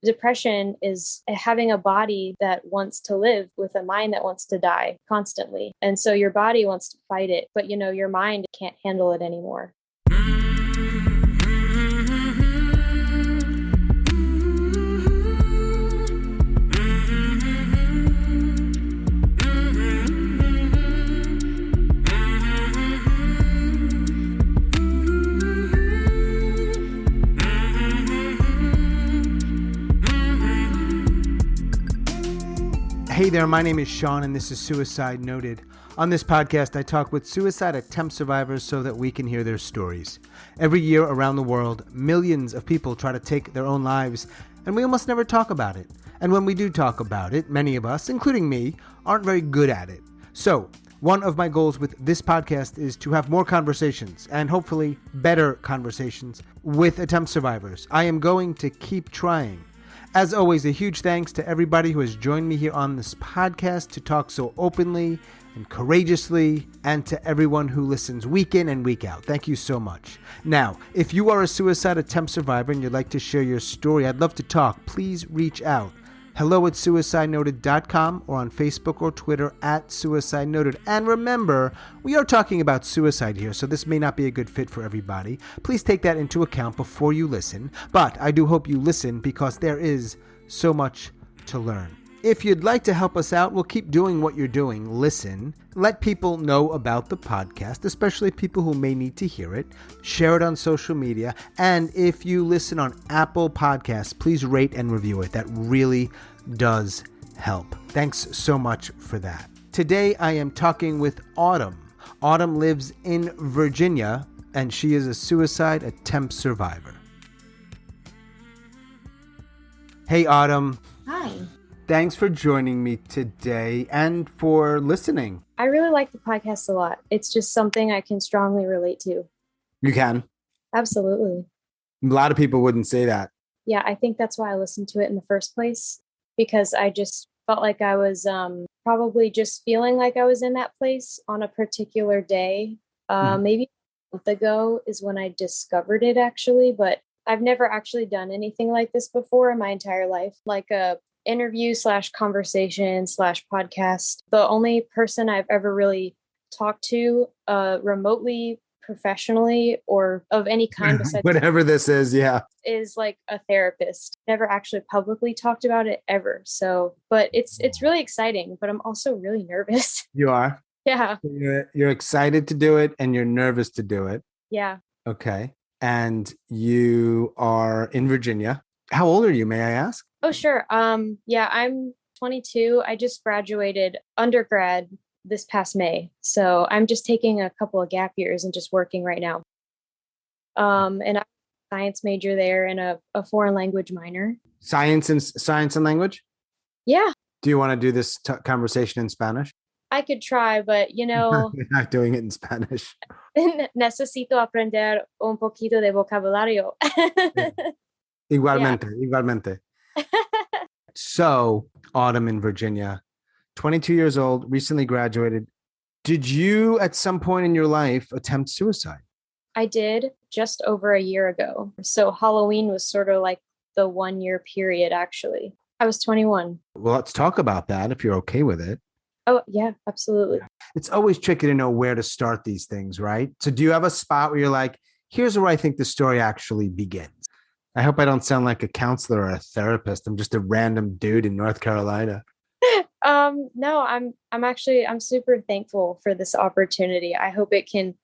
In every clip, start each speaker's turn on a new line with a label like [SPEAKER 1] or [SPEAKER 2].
[SPEAKER 1] Depression is having a body that wants to live with a mind that wants to die constantly. And so your body wants to fight it, but your mind can't handle it anymore.
[SPEAKER 2] Hey there, my name is Sean and this is Suicide Noted. On this podcast, I talk with suicide attempt survivors so that we can hear their stories. Every year around the world, millions of people try to take their own lives, and we almost never talk about it. And when we do talk about it, many of us, including me, aren't very good at it. So, one of my goals with this podcast is to have more conversations, and hopefully better conversations, with attempt survivors. I am going to keep trying. As always, a huge thanks to everybody who has joined me here on this podcast to talk so openly and courageously, and to everyone who listens week in and week out. Thank you so much. Now, if you are a suicide attempt survivor and you'd like to share your story, I'd love to talk. Please reach out. hello@suicidenoted.com or on Facebook or Twitter @suicidenoted. And remember, we are talking about suicide here, so this may not be a good fit for everybody. Please take that into account before you listen. But I do hope you listen because there is so much to learn. If you'd like to help us out, we'll keep doing what you're doing. Listen, let people know about the podcast, especially people who may need to hear it. Share it on social media. And if you listen on Apple Podcasts, please rate and review it. That really does help. Thanks so much for that. Today, I am talking with Autumn. Autumn lives in Virginia, and she is a suicide attempt survivor. Hey, Autumn.
[SPEAKER 1] Hi.
[SPEAKER 2] Thanks for joining me today and for listening.
[SPEAKER 1] I really like the podcast a lot. It's just something I can strongly relate to.
[SPEAKER 2] You can?
[SPEAKER 1] Absolutely.
[SPEAKER 2] A lot of people wouldn't say that.
[SPEAKER 1] Yeah, I think that's why I listened to it in the first place, because I just felt like I was probably just feeling like I was in that place on a particular day. Maybe a month ago is when I discovered it, actually, but I've never actually done anything like this before in my entire life, like a interview / conversation / podcast. The only person I've ever really talked to remotely, professionally, or of any kind besides
[SPEAKER 2] whatever this is, yeah,
[SPEAKER 1] is like a therapist. Never actually publicly talked about it ever. So, but it's really exciting, but I'm also really nervous.
[SPEAKER 2] You are?
[SPEAKER 1] Yeah.
[SPEAKER 2] You're excited to do it and you're nervous to do it.
[SPEAKER 1] Yeah.
[SPEAKER 2] Okay. And you are in Virginia. How old are you, may I ask?
[SPEAKER 1] Oh, sure. Yeah, I'm 22. I just graduated undergrad this past May. So I'm just taking a couple of gap years and just working right now. And I'm a science major there and a foreign language minor. Science
[SPEAKER 2] and language?
[SPEAKER 1] Yeah.
[SPEAKER 2] Do you want to do this conversation in Spanish?
[SPEAKER 1] I could try, but
[SPEAKER 2] You're not doing it in Spanish.
[SPEAKER 1] Necesito aprender un poquito de vocabulario.
[SPEAKER 2] Igualmente. So, Autumn in Virginia, 22 years old, recently graduated. Did you at some point in your life attempt suicide?
[SPEAKER 1] I did just over a year ago. So Halloween was sort of like the 1 year period, actually. I was 21.
[SPEAKER 2] Well, let's talk about that if you're okay with it.
[SPEAKER 1] Oh, yeah, absolutely.
[SPEAKER 2] It's always tricky to know where to start these things, right? So do you have a spot where you're like, here's where I think the story actually begins? I hope I don't sound like a counselor or a therapist. I'm just a random dude in North Carolina.
[SPEAKER 1] No, I'm super thankful for this opportunity. I hope it can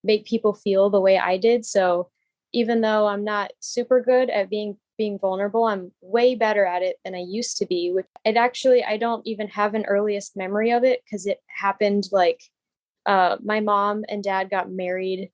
[SPEAKER 1] make people feel the way I did. So even though I'm not super good at being vulnerable, I'm way better at it than I used to be, which I don't even have an earliest memory of it because it happened like my mom and dad got married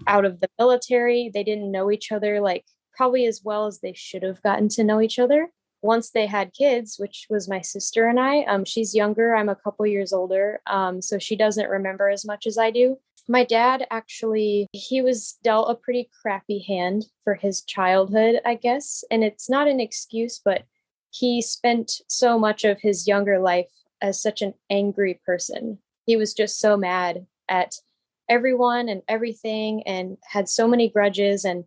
[SPEAKER 1] out of the military. They didn't know each other like probably as well as they should have gotten to know each other. Once they had kids, which was my sister and I, she's younger, I'm a couple years older. So she doesn't remember as much as I do. My dad actually, he was dealt a pretty crappy hand for his childhood, I guess. And it's not an excuse, but he spent so much of his younger life as such an angry person. He was just so mad at everyone and everything and had so many grudges. And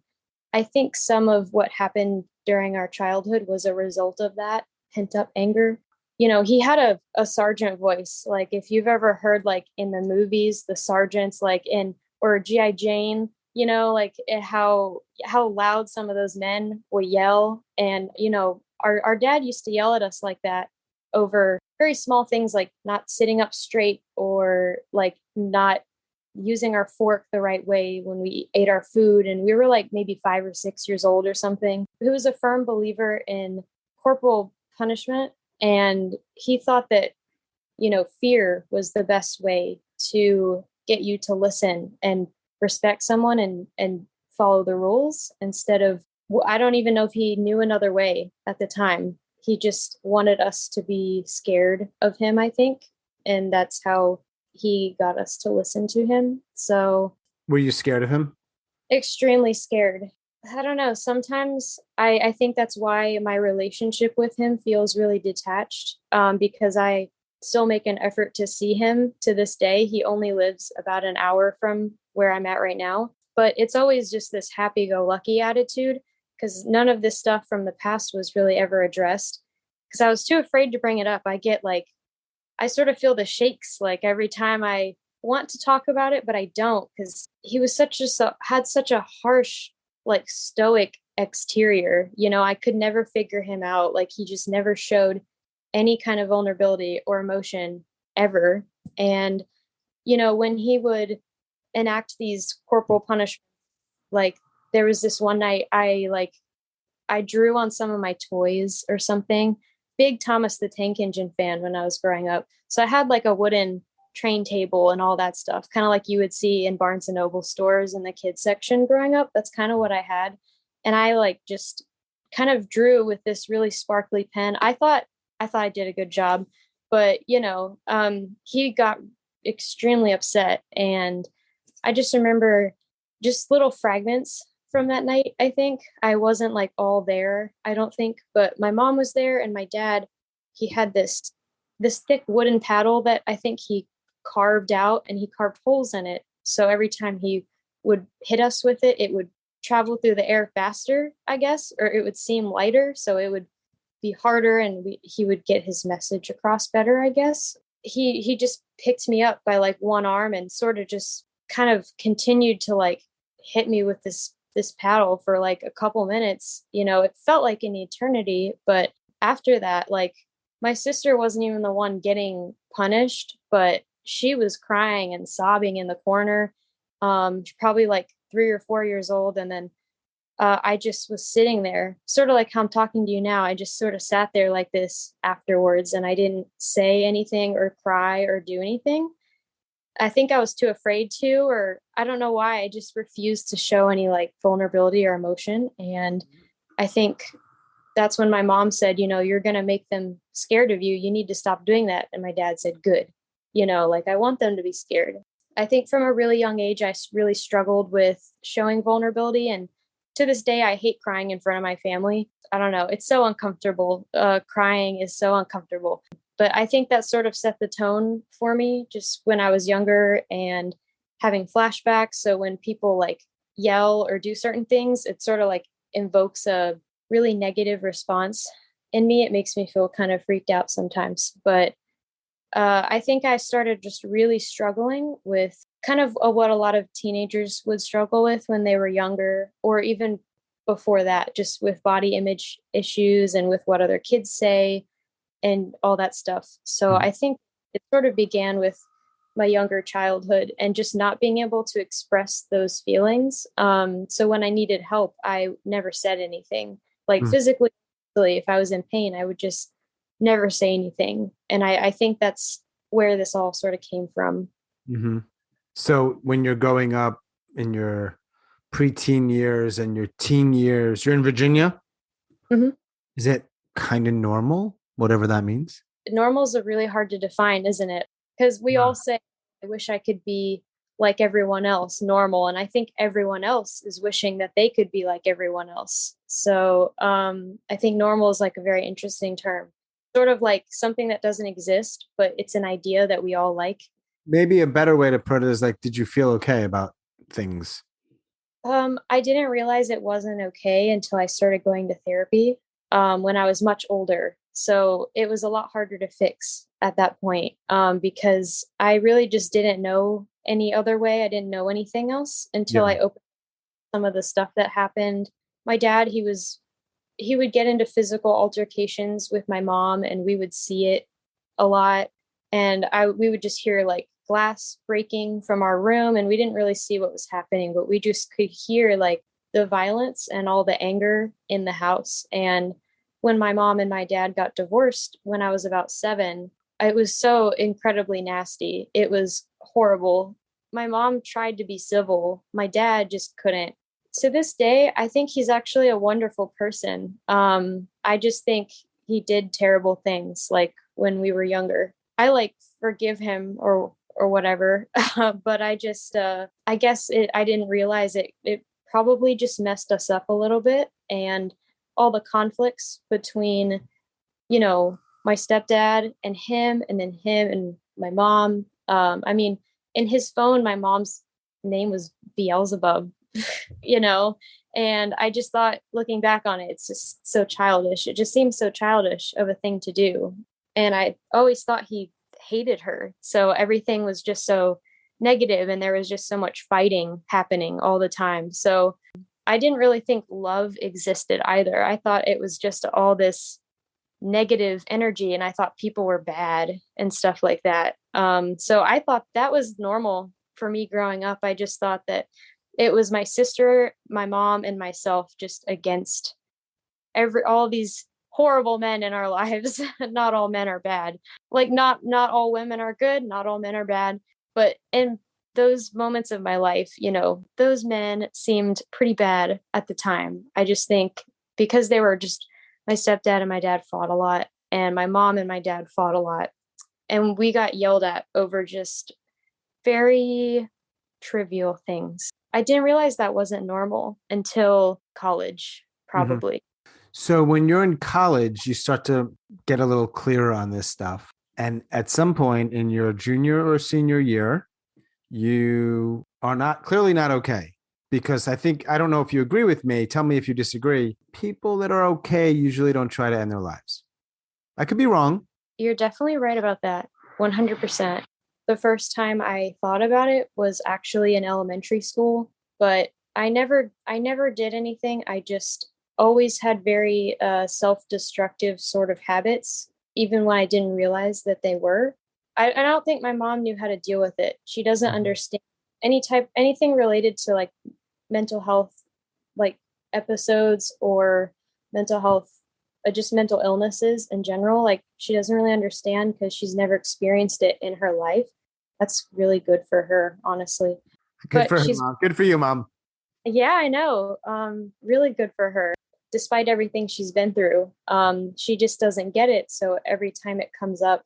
[SPEAKER 1] I think some of what happened during our childhood was a result of that pent up anger. You know, he had a sergeant voice. Like if you've ever heard like in the movies, the sergeants like in or G.I. Jane, you know, like how loud some of those men will yell. And, you know, our dad used to yell at us like that over very small things like not sitting up straight or like not using our fork the right way when we ate our food. And we were like maybe 5 or 6 years old or something. He was a firm believer in corporal punishment. And he thought that, you know, fear was the best way to get you to listen and respect someone and follow the rules instead of, I don't even know if he knew another way at the time. He just wanted us to be scared of him, I think. And that's how he got us to listen to him. So,
[SPEAKER 2] Were you scared of him?
[SPEAKER 1] extremely scared. I don't know. Sometimes I think that's why my relationship with him feels really detached, because I still make an effort to see him to this day. He only lives about an hour from where I'm at right now. But it's always just this happy go lucky attitude because none of this stuff from the past was really ever addressed because I was too afraid to bring it up. I get like, I sort of feel the shakes like every time I want to talk about it, but I don't because he was had such a harsh, like stoic exterior. You know, I could never figure him out. Like he just never showed any kind of vulnerability or emotion ever. And, you know, when he would enact these corporal punishments, like there was this one night I drew on some of my toys or something. Big Thomas the Tank Engine fan when I was growing up. So I had like a wooden train table and all that stuff, kind of like you would see in Barnes and Noble stores in the kids section growing up. That's kind of what I had. And I like just kind of drew with this really sparkly pen. I thought I did a good job, but you know, he got extremely upset and I just remember just little fragments from that night. I think I wasn't like all there, I don't think, but my mom was there and my dad, he had this thick wooden paddle that I think he carved out and he carved holes in it. So every time he would hit us with it, it would travel through the air faster, I guess, or it would seem lighter. So it would be harder and he would get his message across better, I guess. He just picked me up by like one arm and sort of just kind of continued to like hit me with this paddle for like a couple minutes. You know, it felt like an eternity, but after that, like my sister wasn't even the one getting punished, but she was crying and sobbing in the corner. Probably like 3 or 4 years old. And then I just was sitting there, sort of like how I'm talking to you now. I just sort of sat there like this afterwards, and I didn't say anything or cry or do anything. I think I was too afraid to, or I don't know why. I just refused to show any like vulnerability or emotion. And I think that's when my mom said, you know, you're going to make them scared of you. You need to stop doing that. And my dad said, good. You know, like I want them to be scared. I think from a really young age, I really struggled with showing vulnerability. And to this day, I hate crying in front of my family. I don't know. It's so uncomfortable. Crying is so uncomfortable. But I think that sort of set the tone for me just when I was younger and having flashbacks. So when people like yell or do certain things, it sort of like invokes a really negative response in me. It makes me feel kind of freaked out sometimes. But I think I started just really struggling with kind of what a lot of teenagers would struggle with when they were younger, or even before that, just with body image issues and with what other kids say and all that stuff. So I think it sort of began with my younger childhood and just not being able to express those feelings. So when I needed help, I never said anything. Like
[SPEAKER 2] Mm.
[SPEAKER 1] physically, if I was in pain, I would just never say anything. And I think that's where this all sort of came from.
[SPEAKER 2] Mm-hmm. So when you're growing up in your preteen years and your teen years, you're in Virginia.
[SPEAKER 1] Mhm.
[SPEAKER 2] Is it kind of normal, whatever that means?
[SPEAKER 1] Normal is really hard to define, isn't it? Because we
[SPEAKER 2] Yeah.
[SPEAKER 1] all say, I wish I could be like everyone else, normal. And I think everyone else is wishing that they could be like everyone else. So I think normal is like a very interesting term, sort of like something that doesn't exist, but it's an idea that we all like.
[SPEAKER 2] Maybe a better way to put it is like, did you feel okay about things?
[SPEAKER 1] I didn't realize it wasn't okay until I started going to therapy when I was much older. So it was a lot harder to fix at that point because I really just didn't know any other way. I didn't know anything else until
[SPEAKER 2] Yeah.
[SPEAKER 1] I opened some of the stuff that happened. My dad, he would get into physical altercations with my mom, and we would see it a lot. And we would just hear like glass breaking from our room, and we didn't really see what was happening, but we just could hear like the violence and all the anger in the house. And when my mom and my dad got divorced when I was about 7, it was so incredibly nasty. It was horrible. My mom tried to be civil. My dad just couldn't. To this day, I think he's actually a wonderful person. I just think he did terrible things like when we were younger. I like forgive him or whatever, but I guess I didn't realize it probably just messed us up a little bit, and all the conflicts between, you know, my stepdad and then him and my mom. I mean, in his phone, my mom's name was Beelzebub, you know, and I just thought, looking back on it, it's just so childish. It just seems so childish of a thing to do. And I always thought he hated her. So everything was just so negative, and there was just so much fighting happening all the time. So I didn't really think love existed either. I thought it was just all this negative energy, and I thought people were bad and stuff like that. So I thought that was normal for me growing up. I just thought that it was my sister, my mom, and myself just against all these horrible men in our lives. Not all men are bad. Like not all women are good, not all men are bad, but in those moments of my life, you know, those men seemed pretty bad at the time. I just think because they were just, my stepdad and my dad fought a lot, and my mom and my dad fought a lot, and we got yelled at over just very trivial things. I didn't realize that wasn't normal until college,
[SPEAKER 2] Mhm.
[SPEAKER 1] probably.
[SPEAKER 2] So when you're in college, you start to get a little clearer on this stuff. And at some point in your junior or senior year, you are not clearly not okay. Because I think, I don't know if you agree with me, tell me if you disagree. People that are okay usually don't try to end their lives. I could be wrong.
[SPEAKER 1] You're definitely right about that. 100%. The first time I thought about it was actually in elementary school, but I never did anything. I just always had very self-destructive sort of habits, even when I didn't realize that they were. I don't think my mom knew how to deal with it. She doesn't
[SPEAKER 2] Mhm.
[SPEAKER 1] understand anything related to like mental health, like episodes or mental health, just mental illnesses in general. Like she doesn't really understand because she's never experienced it in her life. That's really good for her, honestly.
[SPEAKER 2] Good
[SPEAKER 1] But
[SPEAKER 2] for her,
[SPEAKER 1] she's,
[SPEAKER 2] mom. Good for you, mom.
[SPEAKER 1] yeah, I know. Really good for her. Despite everything she's been through, she just doesn't get it. So every time it comes up,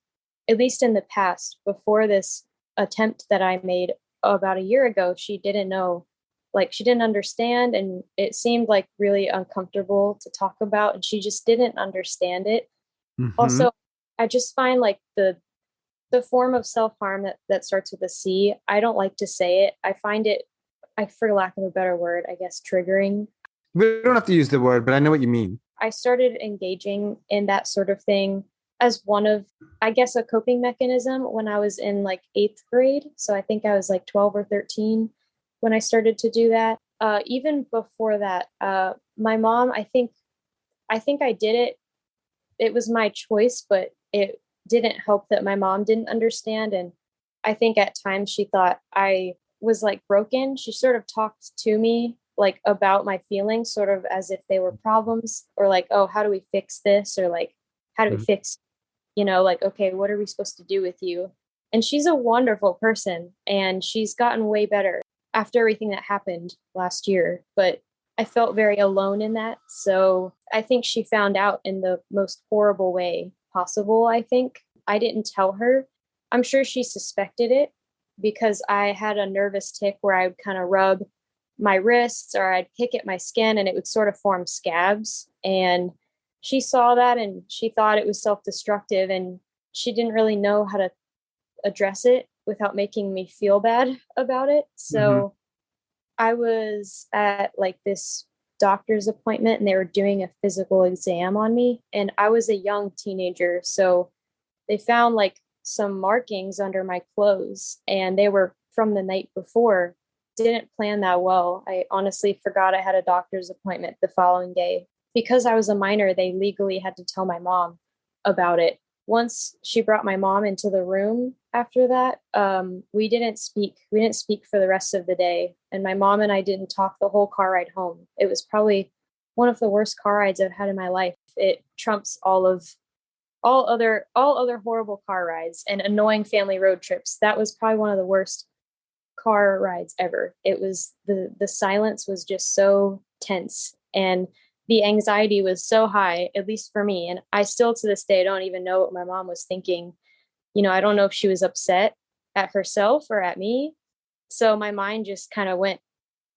[SPEAKER 1] at least in the past, before this attempt that I made about a year ago, she didn't know, like she didn't understand, and it seemed like really uncomfortable to talk about, and she just didn't understand it.
[SPEAKER 2] Hmm.
[SPEAKER 1] Also, I just find like the form of self-harm that starts with a C, I don't like to say it. I find it, for lack of a better word, I guess, triggering.
[SPEAKER 2] We don't have to use the word, but I know what you mean.
[SPEAKER 1] I started engaging in that sort of thing as one of, I guess, a coping mechanism when I was in like 8th grade. So I think I was like 12 or 13 when I started to do that. Even before that, my mom, I think I did it. It was my choice, but it didn't help that my mom didn't understand. And I think at times she thought I was like broken. She sort of talked to me like about my feelings, sort of as if they were problems, or like, oh, how do we fix this? Or like, how do we
[SPEAKER 2] Mhm.
[SPEAKER 1] fix, like, okay, what are we supposed to do with you? And she's a wonderful person, and she's gotten way better after everything that happened last year. But I felt very alone in that. So I think she found out in the most horrible way possible. I think I didn't tell her. I'm sure she suspected it because I had a nervous tick where I would kind of rub my wrists or I'd pick at my skin and it would sort of form scabs. And she saw that and she thought it was self destructive, and she didn't really know how to address it without making me feel bad about it.
[SPEAKER 2] Mhm.
[SPEAKER 1] So I was at like this doctor's appointment and they were doing a physical exam on me. And I was a young teenager. So they found like some markings under my clothes and they were from the night before. Didn't plan that well. I honestly forgot I had a doctor's appointment the following day. Because I was a minor, they legally had to tell my mom about it. Once she brought my mom into the room after that, we didn't speak. We didn't speak for the rest of the day. And my mom and I didn't talk the whole car ride home. It was probably one of the worst car rides I've had in my life. It trumps all other horrible car rides and annoying family road trips. That was probably one of the worst car rides ever. It was the silence was just so tense and the anxiety was so high, at least for me. And I still to this day don't even know what my mom was thinking. I don't know if she was upset at herself or at me. So my mind just kind of went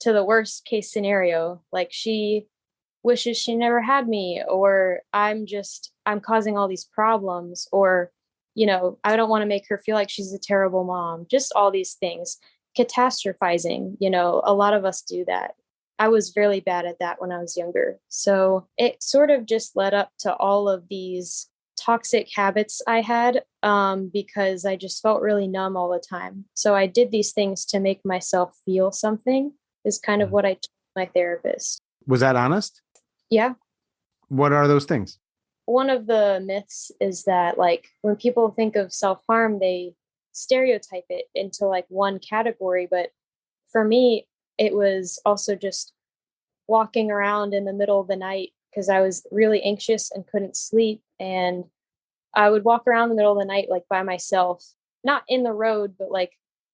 [SPEAKER 1] to the worst case scenario. Like she wishes she never had me, or I'm causing all these problems, or, I don't want to make her feel like she's a terrible mom. Just all these things. Catastrophizing, a lot of us do that. I was really bad at that when I was younger. So it sort of just led up to all of these toxic habits I had because I just felt really numb all the time. So I did these things to make myself feel something, is kind of what I told my therapist.
[SPEAKER 2] Was that honest?
[SPEAKER 1] Yeah.
[SPEAKER 2] What are those things?
[SPEAKER 1] One of the myths is that like when people think of self-harm, they stereotype it into like one category. But for me, it was also just walking around in the middle of the night because I was really anxious and couldn't sleep. And I would walk around the middle of the night, like by myself, not in the road, but like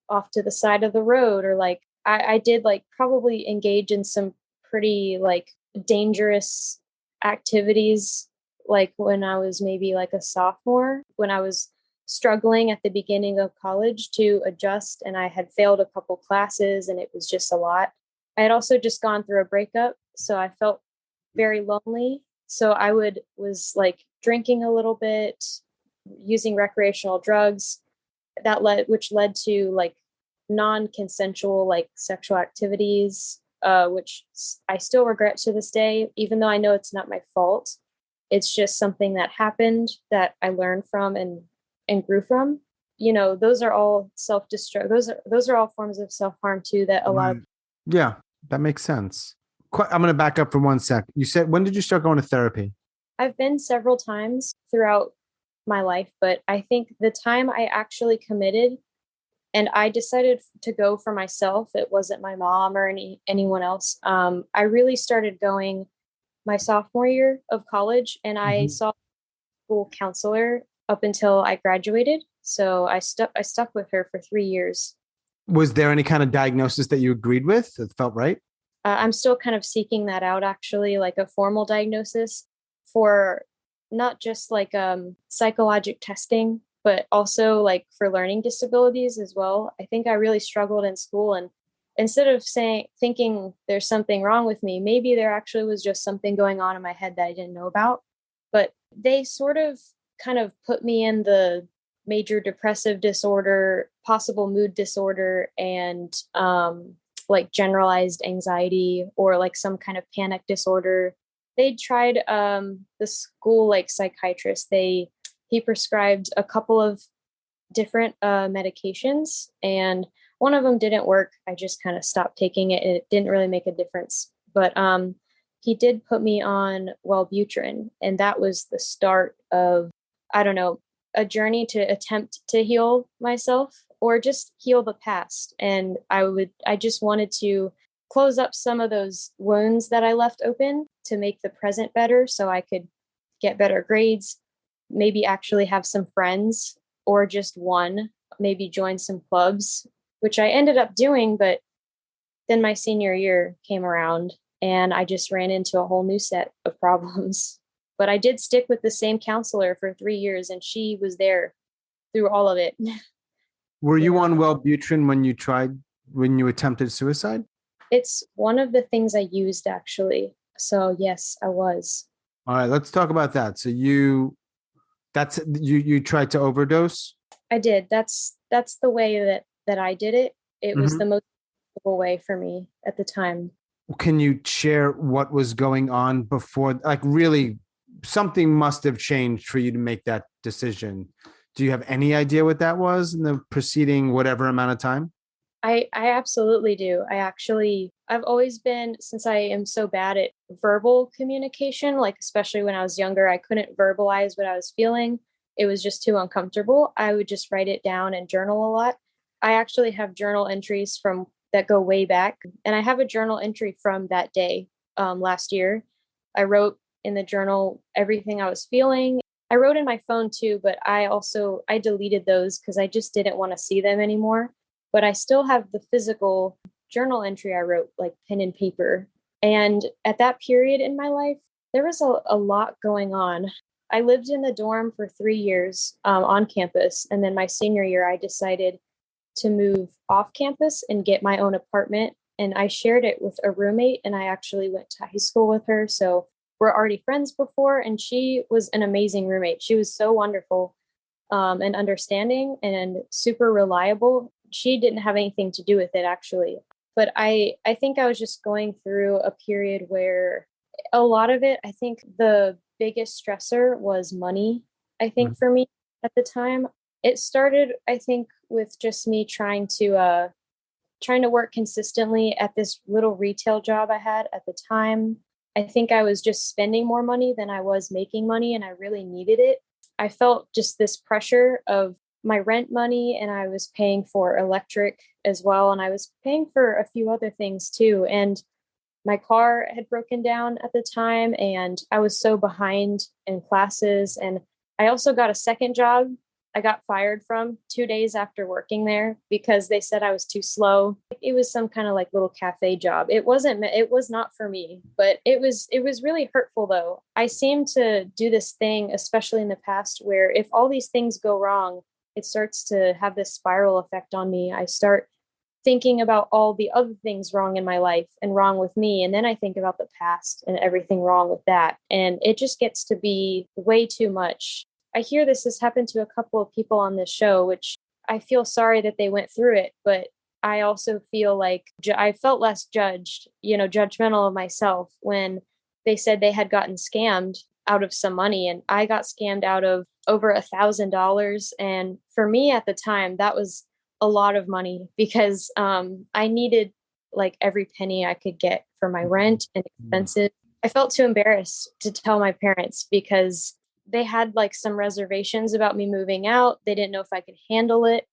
[SPEAKER 1] off to the side of the road. Or like I did like probably engage in some pretty like dangerous activities, like when I was maybe like a sophomore, when I was struggling at the beginning of college to adjust and I had failed a couple classes and it was just a lot. I had also just gone through a breakup, so I felt very lonely. So was like drinking a little bit, using recreational drugs which led to like non-consensual like sexual activities, which I still regret to this day, even though I know it's not my fault. It's just something that happened that I learned from and grew from. Those are all self-destruct. Those are all forms of self-harm too, that a lot of.
[SPEAKER 2] Yeah, that makes sense. I'm going to back up for 1 sec. You said, when did you start going to therapy?
[SPEAKER 1] I've been several times throughout my life, but I think the time I actually committed and I decided to go for myself, it wasn't my mom or anyone else. I really started going my sophomore year of college, and I saw a school counselor up until I graduated. So I stuck with her for 3 years.
[SPEAKER 2] Was there any kind of diagnosis that you agreed with that felt right?
[SPEAKER 1] I'm still kind of seeking that out, actually, like a formal diagnosis for not just like psychologic testing, but also like for learning disabilities as well. I think I really struggled in school, and instead of thinking there's something wrong with me, maybe there actually was just something going on in my head that I didn't know about. But they sort of kind of put me in the major depressive disorder, possible mood disorder, and like generalized anxiety or like some kind of panic disorder. They tried the school like psychiatrist. He prescribed a couple of different medications, and one of them didn't work. I just kind of stopped taking it, and it didn't really make a difference. But he did put me on Wellbutrin, and that was the start of, I don't know, a journey to attempt to heal myself or just heal the past. And I just wanted to close up some of those wounds that I left open to make the present better so I could get better grades, maybe actually have some friends or just one, maybe join some clubs, which I ended up doing. But then my senior year came around and I just ran into a whole new set of problems. But I did stick with the same counselor for 3 years, and she was there through all of it.
[SPEAKER 2] Were you on Wellbutrin when you attempted suicide?
[SPEAKER 1] It's one of the things I used, actually. So yes, I was.
[SPEAKER 2] All right, let's talk about that. So you tried to overdose?
[SPEAKER 1] I did. That's the way that I did it. It was the most comfortable way for me at the time.
[SPEAKER 2] Can you share what was going on before? Like, really, something must have changed for you to make that decision. Do you have any idea what that was in the preceding whatever amount of time?
[SPEAKER 1] I absolutely do. I've always been, since I am so bad at verbal communication, like especially when I was younger, I couldn't verbalize what I was feeling. It was just too uncomfortable. I would just write it down and journal a lot. I actually have journal entries from that go way back, and I have a journal entry from that day last year. I wrote in the journal everything I was feeling. I wrote in my phone too, but I deleted those because I just didn't want to see them anymore, but I still have the physical journal entry I wrote, like pen and paper. And at that period in my life, there was a lot going on. I lived in the dorm for 3 years on campus. And then my senior year, I decided to move off campus and get my own apartment. And I shared it with a roommate, and I actually went to high school with her. So we're already friends before, and she was an amazing roommate. She was so wonderful and understanding and super reliable. She didn't have anything to do with it actually. But I think I was just going through a period where a lot of it, I think the biggest stressor was money. I think for me at the time, it started, I think, with just me trying to work consistently at this little retail job I had at the time. I think I was just spending more money than I was making money, and I really needed it. I felt just this pressure of my rent money, and I was paying for electric as well, and I was paying for a few other things too. And my car had broken down at the time, and I was so behind in classes. And I also got a second job I got fired from 2 days after working there because they said I was too slow. It was some kind of like little cafe job. It was not for me, but it was really hurtful though. I seem to do this thing, especially in the past, where if all these things go wrong, it starts to have this spiral effect on me. I start thinking about all the other things wrong in my life and wrong with me. And then I think about the past and everything wrong with that. And it just gets to be way too much. I hear this has happened to a couple of people on this show, which I feel sorry that they went through it, but I also feel like I felt less judged, judgmental of myself when they said they had gotten scammed out of some money, and I got scammed out of over $1,000. And for me at the time, that was a lot of money because I needed like every penny I could get for my rent and expenses. I felt too embarrassed to tell my parents because they had like some reservations about me moving out. They didn't know if I could handle it.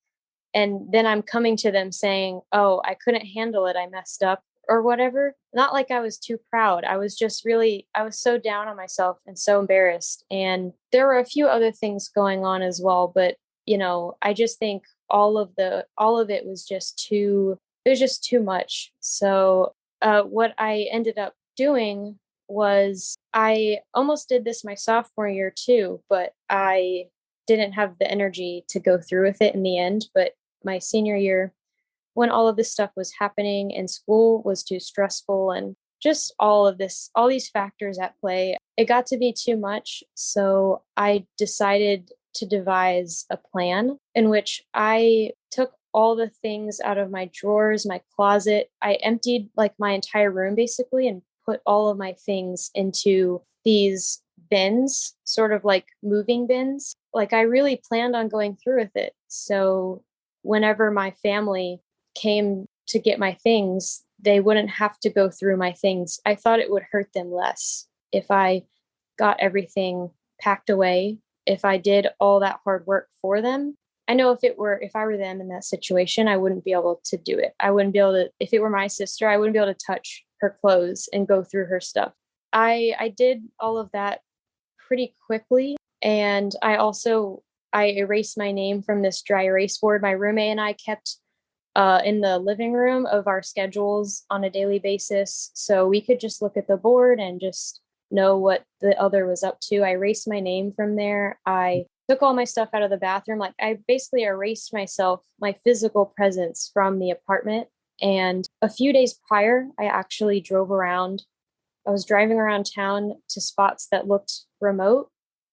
[SPEAKER 1] And then I'm coming to them saying, oh, I couldn't handle it. I messed up or whatever. Not like I was too proud. I was so down on myself and so embarrassed. And there were a few other things going on as well. But, I just think all of it was it was just too much. So what I ended up doing was I almost did this my sophomore year too, but I didn't have the energy to go through with it in the end. But my senior year, when all of this stuff was happening and school was too stressful and just all these factors at play, it got to be too much. So I decided to devise a plan in which I took all the things out of my drawers, my closet. I emptied like my entire room basically and put all of my things into these bins, sort of like moving bins. Like I really planned on going through with it. So whenever my family came to get my things, they wouldn't have to go through my things. I thought it would hurt them less if I got everything packed away, if I did all that hard work for them. I know if I were them in that situation, I wouldn't be able to do it. I wouldn't be able to, if it were my sister, I wouldn't be able to touch her clothes and go through her stuff. I did all of that pretty quickly. And I erased my name from this dry erase board. My roommate and I kept in the living room of our schedules on a daily basis. So we could just look at the board and just know what the other was up to. I erased my name from there. I took all my stuff out of the bathroom. Like I basically erased myself, my physical presence from the apartment. And a few days prior, I actually drove around. I was driving around town to spots that looked remote,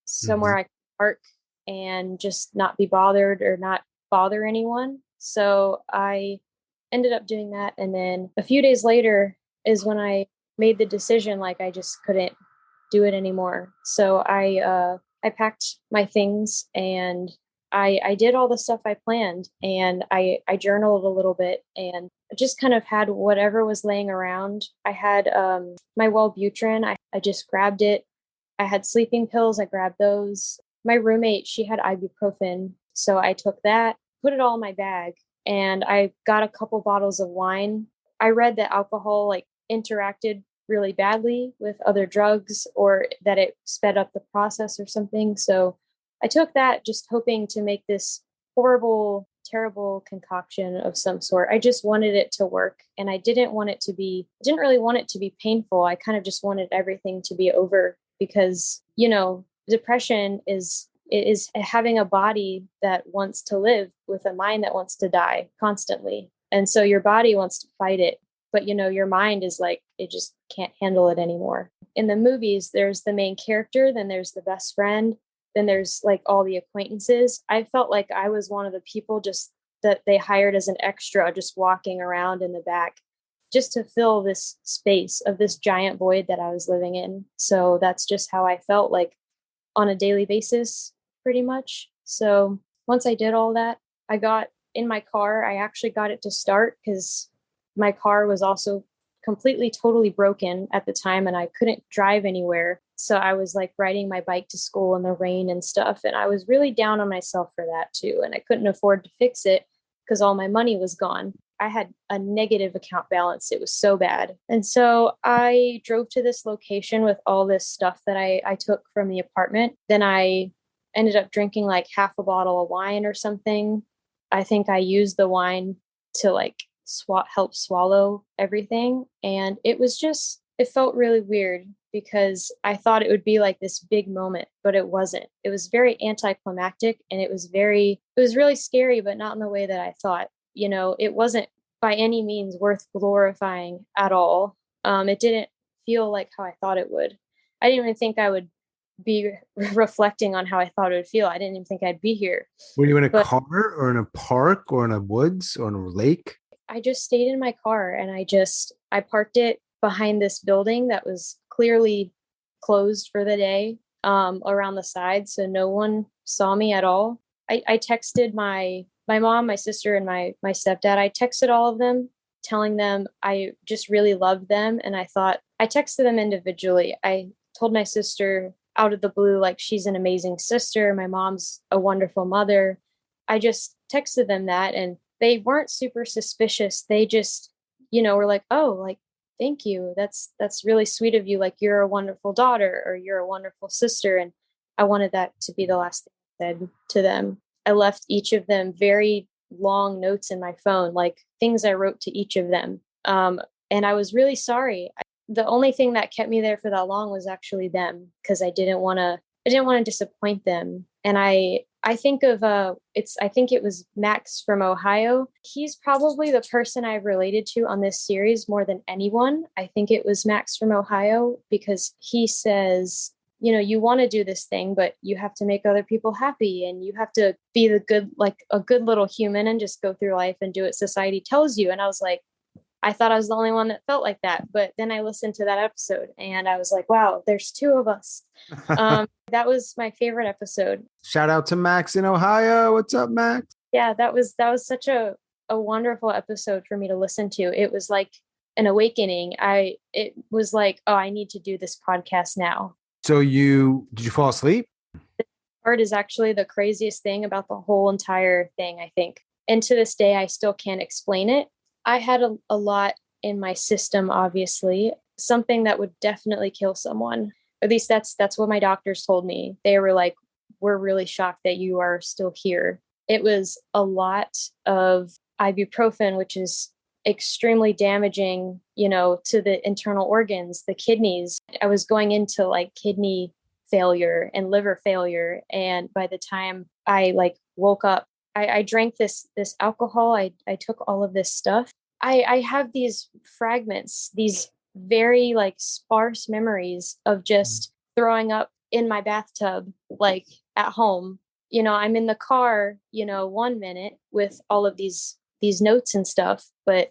[SPEAKER 1] somewhere I could park and just not be bothered or not bother anyone. So I ended up doing that. And then a few days later is when I made the decision, like I just couldn't do it anymore. So I packed my things and I did all the stuff I planned, and I journaled a little bit and just kind of had whatever was laying around. I had my Wellbutrin. I just grabbed it. I had sleeping pills. I grabbed those. My roommate, she had ibuprofen. So I took that, put it all in my bag, and I got a couple bottles of wine. I read that alcohol like interacted really badly with other drugs, or that it sped up the process or something. So I took that just hoping to make this horrible, terrible concoction of some sort. I just wanted it to work, and I didn't really want it to be painful. I kind of just wanted everything to be over because, depression is having a body that wants to live with a mind that wants to die constantly. And so your body wants to fight it, but your mind is like, it just can't handle it anymore. In the movies, there's the main character, then there's the best friend, then there's like all the acquaintances. I felt like I was one of the people just that they hired as an extra, just walking around in the back just to fill this space of this giant void that I was living in. So that's just how I felt like on a daily basis, pretty much. So once I did all that, I got in my car. I actually got it to start because my car was also completely, totally broken at the time, and I couldn't drive anywhere. So I was like riding my bike to school in the rain and stuff. And I was really down on myself for that too. And I couldn't afford to fix it because all my money was gone. I had a negative account balance. It was so bad. And so I drove to this location with all this stuff that I took from the apartment. Then I ended up drinking like half a bottle of wine or something. I think I used the wine to like help swallow everything. And it felt really weird because I thought it would be like this big moment, but it wasn't. It was very anticlimactic, and it was really scary, but not in the way that I thought. It wasn't by any means worth glorifying at all. It didn't feel like how I thought it would. I didn't even think I would be reflecting on how I thought it would feel. I didn't even think I'd be here.
[SPEAKER 2] Were you in a
[SPEAKER 1] But
[SPEAKER 2] car or in a park or in a woods or in a lake?
[SPEAKER 1] I just stayed in my car, and I parked it behind this building that was clearly closed for the day, around the side. So no one saw me at all. I texted my mom, my sister, and my stepdad. I texted all of them telling them I just really loved them. And I texted them individually. I told my sister out of the blue, like, she's an amazing sister. My mom's a wonderful mother. I just texted them that, and they weren't super suspicious. They just, were like, oh, like, thank you. That's really sweet of you. Like, you're a wonderful daughter, or you're a wonderful sister. And I wanted that to be the last thing I said to them. I left each of them very long notes in my phone, like things I wrote to each of them. And I was really sorry. The only thing that kept me there for that long was actually them, because I didn't want to disappoint them. And I think it was Max from Ohio. He's probably the person I've related to on this series more than anyone. I think it was Max from Ohio, because he says, you want to do this thing, but you have to make other people happy, and you have to be like a good little human, and just go through life and do what society tells you. And I was like, I thought I was the only one that felt like that. But then I listened to that episode, and I was like, wow, there's two of us. That was my favorite episode.
[SPEAKER 2] Shout out to Max in Ohio. What's up, Max?
[SPEAKER 1] Yeah, that was such a wonderful episode for me to listen to. It was like an awakening. It was like, oh, I need to do this podcast now.
[SPEAKER 2] So did you fall asleep?
[SPEAKER 1] The part is actually the craziest thing about the whole entire thing, I think. And to this day, I still can't explain it. I had a lot in my system, obviously, something that would definitely kill someone. At least that's what my doctors told me. They were like, we're really shocked that you are still here. It was a lot of ibuprofen, which is extremely damaging, to the internal organs, the kidneys. I was going into like kidney failure and liver failure. And by the time I like woke up, I drank this alcohol. I took all of this stuff. I have these fragments, these very like sparse memories of just throwing up in my bathtub, like at home. I'm in the car, 1 minute with all of these these notes and stuff. But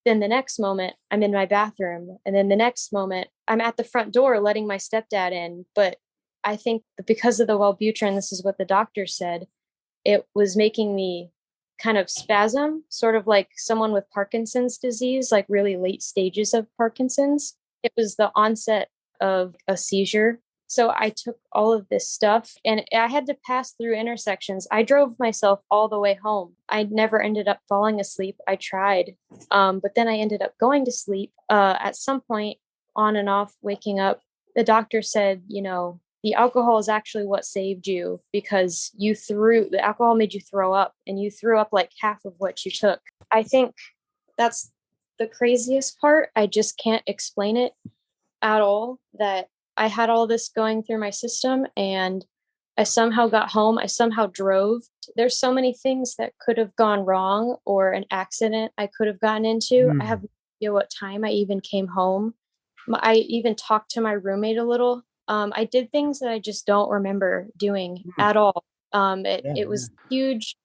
[SPEAKER 1] then the next moment I'm in my bathroom, and then the next moment I'm at the front door letting my stepdad in. But I think that because of the Wellbutrin, this is what the doctor said, it was making me kind of spasm, sort of like someone with Parkinson's disease, like really late stages of Parkinson's. It was the onset of a seizure. So I took all of this stuff and I had to pass through intersections. I drove myself all the way home. I never ended up falling asleep. I tried, but then I ended up going to sleep. At some point, on and off, waking up, the doctor said, the alcohol is actually what saved you, because the alcohol made you throw up, and you threw up like half of what you took. I think that's the craziest part. I just can't explain it at all, that I had all this going through my system and I somehow got home. I somehow drove. There's so many things that could have gone wrong, or an accident I could have gotten into. I have no idea what time I even came home. I even talked to my roommate a little. I did things that I just don't remember doing at all. It was huge,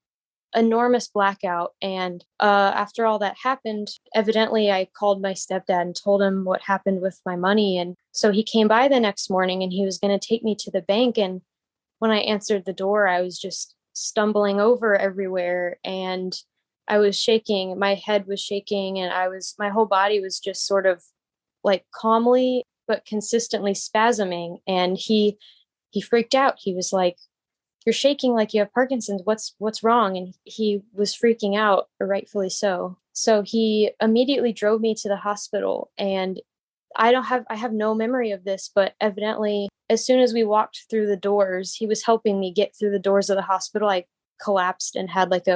[SPEAKER 1] enormous blackout. And after all that happened, evidently I called my stepdad and told him what happened with my money. And so he came by the next morning and he was going to take me to the bank. And when I answered the door, I was just stumbling over everywhere and I was shaking. My head was shaking and my whole body was just sort of like calmly but consistently spasming. And he freaked out. He was like, "You're shaking like you have Parkinson's. What's wrong?" And he was freaking out, rightfully so. So he immediately drove me to the hospital. And I have no memory of this, but evidently as soon as we walked through the doors, he was helping me get through the doors of the hospital. I collapsed and had like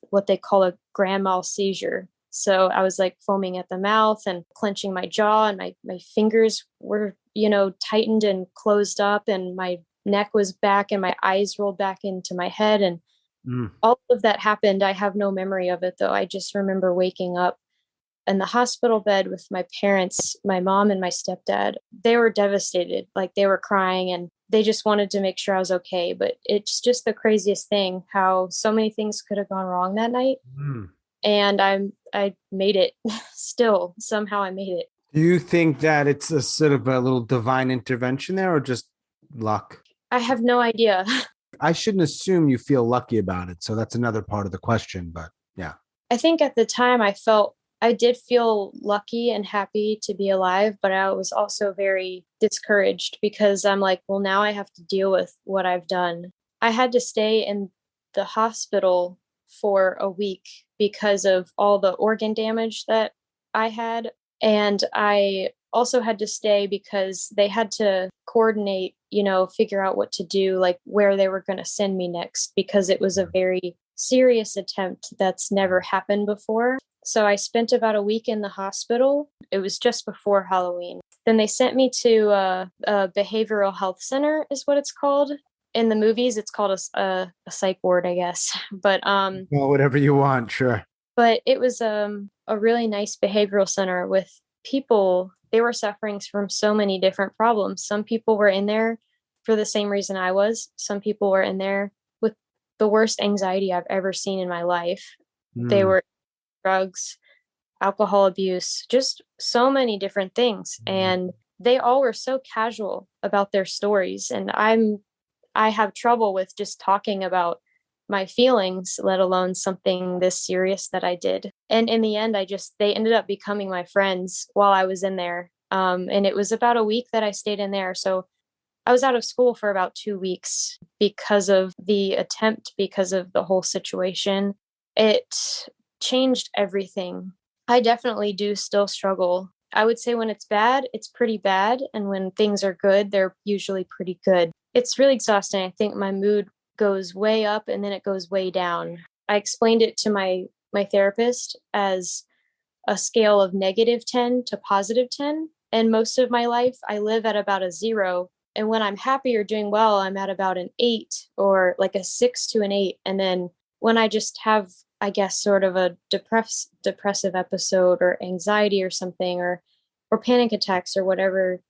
[SPEAKER 1] what they call a grand mal seizure. So I was like foaming at the mouth and clenching my jaw, and my fingers were, tightened and closed up, and my neck was back and my eyes rolled back into my head. And all of that happened. I have no memory of it, though. I just remember waking up in the hospital bed with my parents, my mom and my stepdad. They were devastated. Like, they were crying and they just wanted to make sure I was okay. But it's just the craziest thing how so many things could have gone wrong that night. And I made it. Still, somehow I made it.
[SPEAKER 2] Do you think that it's a sort of a little divine intervention there, or just luck?
[SPEAKER 1] I have no idea.
[SPEAKER 2] I shouldn't assume you feel lucky about it. So that's another part of the question. But yeah.
[SPEAKER 1] I think at the time I did feel lucky and happy to be alive, but I was also very discouraged because I'm like, well, now I have to deal with what I've done. I had to stay in the hospital for a week because of all the organ damage that I had. And I also had to stay because they had to coordinate, figure out what to do, like where they were going to send me next, because it was a very serious attempt that's never happened before. So I spent about a week in the hospital. It was just before Halloween. Then they sent me to a behavioral health center, is what it's called. In the movies, it's called a psych ward, I guess. But
[SPEAKER 2] well, whatever you want, sure.
[SPEAKER 1] But it was a really nice behavioral center with people. They were suffering from so many different problems. Some people were in there for the same reason I was. Some people were in there with the worst anxiety I've ever seen in my life. They were drugs, alcohol abuse, just so many different things. And they all were so casual about their stories. And I have trouble with just talking about my feelings, let alone something this serious that I did. And in the end, they ended up becoming my friends while I was in there. And it was about a week that I stayed in there. So I was out of school for about 2 weeks because of the attempt, because of the whole situation. It changed everything. I definitely do still struggle. I would say when it's bad, it's pretty bad. And when things are good, they're usually pretty good. It's really exhausting. I think my mood goes way up and then it goes way down. I explained it to my therapist as a scale of -10 to +10. And most of my life, I live at about a 0. And when I'm happy or doing well, I'm at about an 8 or like a 6 to an 8. And then when I just have, I guess, sort of a depressive episode or anxiety or something, or panic attacks or whatever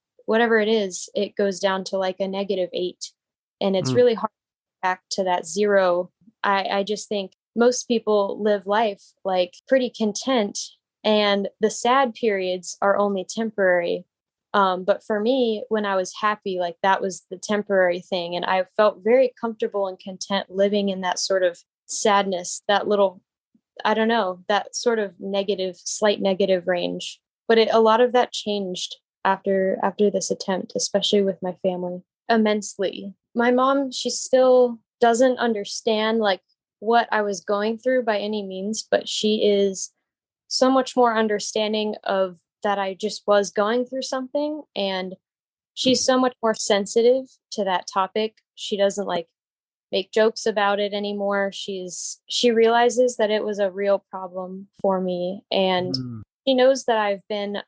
[SPEAKER 1] it is, it goes down to like a -8. And it's really hard to get back to that 0. I just think most people live life like pretty content, and the sad periods are only temporary. But for me, when I was happy, like that was the temporary thing. And I felt very comfortable and content living in that sort of sadness, that little, I don't know, that sort of negative, slight negative range. But a lot of that changed after this attempt, especially with my family, immensely. My mom, she still doesn't understand like what I was going through by any means, but she is so much more understanding of that I just was going through something, and she's so much more sensitive to that topic. She doesn't like make jokes about it anymore. She realizes that it was a real problem for me, and
[SPEAKER 2] Mm.
[SPEAKER 1] she knows that I've been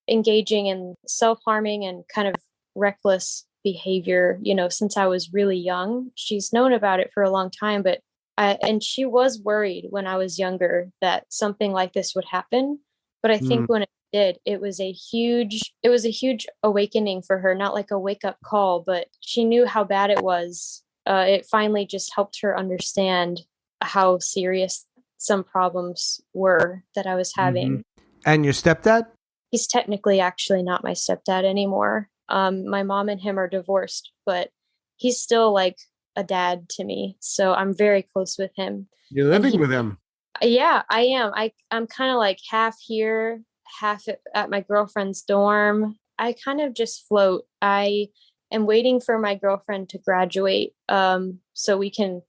[SPEAKER 1] engaging in self-harming and kind of reckless behavior, since I was really young. She's known about it for a long time, but and she was worried when I was younger that something like this would happen. But I think
[SPEAKER 2] Mm.
[SPEAKER 1] when it did, it was a huge awakening for her, not like a wake up call, but she knew how bad it was. It finally just helped her understand how serious some problems were that I was
[SPEAKER 2] Mhm.
[SPEAKER 1] having.
[SPEAKER 2] And your stepdad?
[SPEAKER 1] He's technically actually not my stepdad anymore. My mom and him are divorced, but he's still like a dad to me. So I'm very close with him.
[SPEAKER 2] You're
[SPEAKER 1] And
[SPEAKER 2] living with him.
[SPEAKER 1] yeah, I am. I'm kind of like half here, half at my girlfriend's dorm. I kind of just float. I am waiting for my girlfriend to graduate, so we can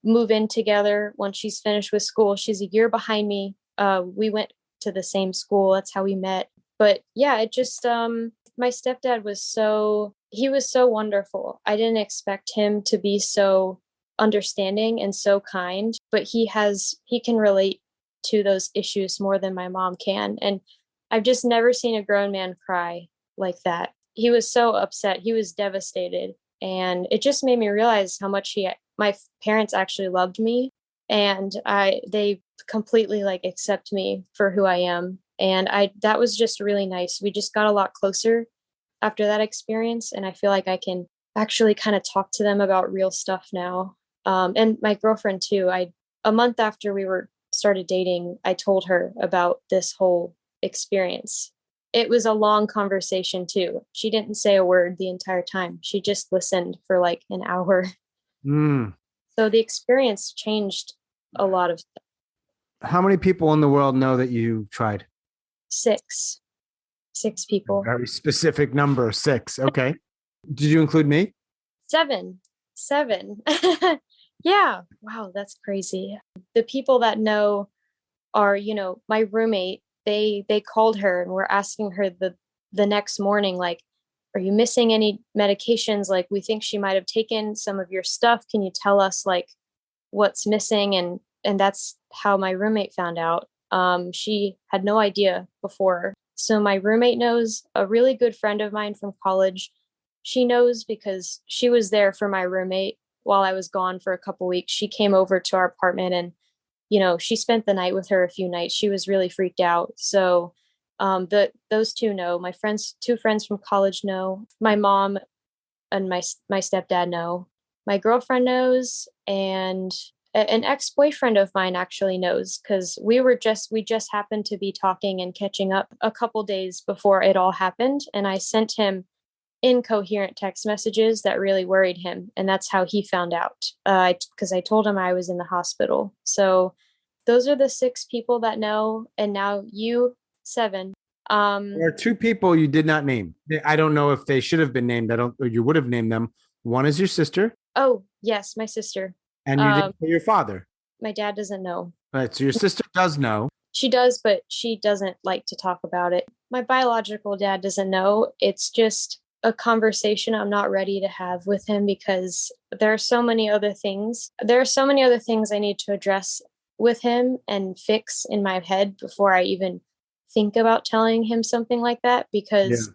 [SPEAKER 1] move in together once she's finished with school. She's a year behind me. We went to the same school. That's how we met. But yeah, it just my stepdad was so wonderful. I didn't expect him to be so understanding and so kind, but he can relate to those issues more than my mom can. And I've just never seen a grown man cry like that. He was so upset. He was devastated. And it just made me realize how much my parents actually loved me, and they completely like accept me for who I am. And that was just really nice. We just got a lot closer after that experience, and I feel like I can actually kind of talk to them about real stuff now. And my girlfriend too. A month after we were started dating, I told her about this whole experience. It was a long conversation too. She didn't say a word the entire time. She just listened for like an hour.
[SPEAKER 2] Mm.
[SPEAKER 1] So the experience changed a lot of stuff.
[SPEAKER 2] How many people in the world know that you tried?
[SPEAKER 1] Six, six
[SPEAKER 2] A
[SPEAKER 1] people.
[SPEAKER 2] very specific number, six. Okay. Did you include me?
[SPEAKER 1] Seven, seven. Yeah. Wow, that's crazy. The people that know are, my roommate. They called her and were asking her the next morning, like, are you missing any medications? Like, we think she might have taken some of your stuff. Can you tell us like what's missing? And that's how my roommate found out. She had no idea before. So my roommate knows. A really good friend of mine from college, she knows because she was there for my roommate while I was gone for a couple weeks. She came over to our apartment, and she spent the night with her a few nights. She was really freaked out. So those two know. My two friends from college know. My mom and my stepdad know. My girlfriend knows, and an ex-boyfriend of mine actually knows, because we just happened to be talking and catching up a couple days before it all happened, and I sent him incoherent text messages that really worried him, and that's how he found out, because I told him I was in the hospital. So those are the six people that know, and now you, seven.
[SPEAKER 2] There are two people you did not name. I don't know if they should have been named. I don't, or you would have named them. One is your sister,
[SPEAKER 1] Oh yes, my sister.
[SPEAKER 2] and you
[SPEAKER 1] um
[SPEAKER 2] didn't say your father.
[SPEAKER 1] my dad doesn't know.
[SPEAKER 2] All right. So your sister does know.
[SPEAKER 1] She does, but she doesn't like to talk about it. My biological dad doesn't know. It's just a conversation I'm not ready to have with him, because there are so many other things. There are so many other things I need to address with him and fix in my head before I even think about telling him something like that,
[SPEAKER 2] Yeah.
[SPEAKER 1] because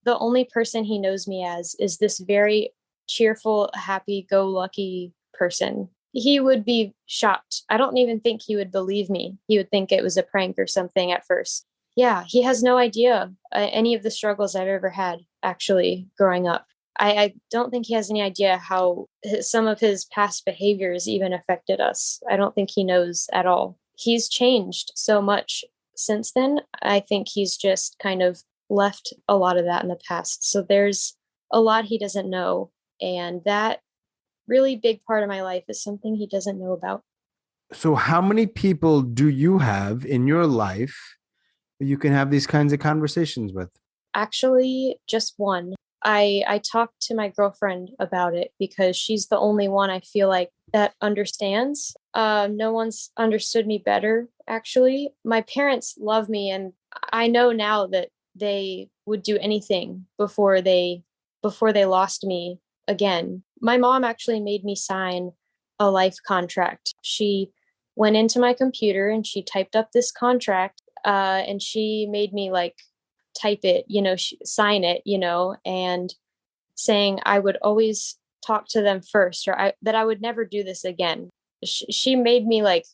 [SPEAKER 1] the only person he knows me as is this very cheerful, happy go lucky person. He would be shocked. I don't even think he would believe me. He would think it was a prank or something at first. Yeah, he has no idea any of the struggles I've ever had actually growing up. I don't think he has any idea how some of his past behaviors even affected us. I don't think he knows at all. He's changed so much since then. I think he's just kind of left a lot of that in the past. So there's a lot he doesn't know. And that really big part of my life is something he doesn't know about.
[SPEAKER 2] So, how many people do you have in your life that you can have these kinds of conversations with?
[SPEAKER 1] Actually, just one. I talked to my girlfriend about it because she's the only one I feel like that understands. No one's understood me better, actually. My parents love me, and I know now that they would do anything before they lost me again. My mom actually made me sign a life contract. She went into my computer and she typed up this contract, and she made me like type it, sign it, and saying I would always talk to them first, or that I would never do this again. She made me like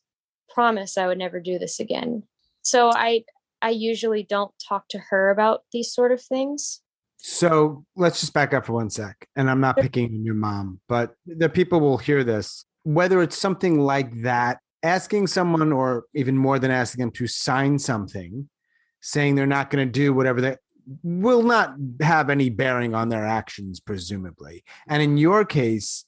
[SPEAKER 1] promise I would never do this again. So I usually don't talk to her about these sort of things.
[SPEAKER 2] So, let's just back up for one sec. And I'm not picking on your mom, but the people will hear this. Whether it's something like that, asking someone, or even more than asking them to sign something, saying they're not going to do whatever they will not have any bearing on their actions, presumably. And in your case,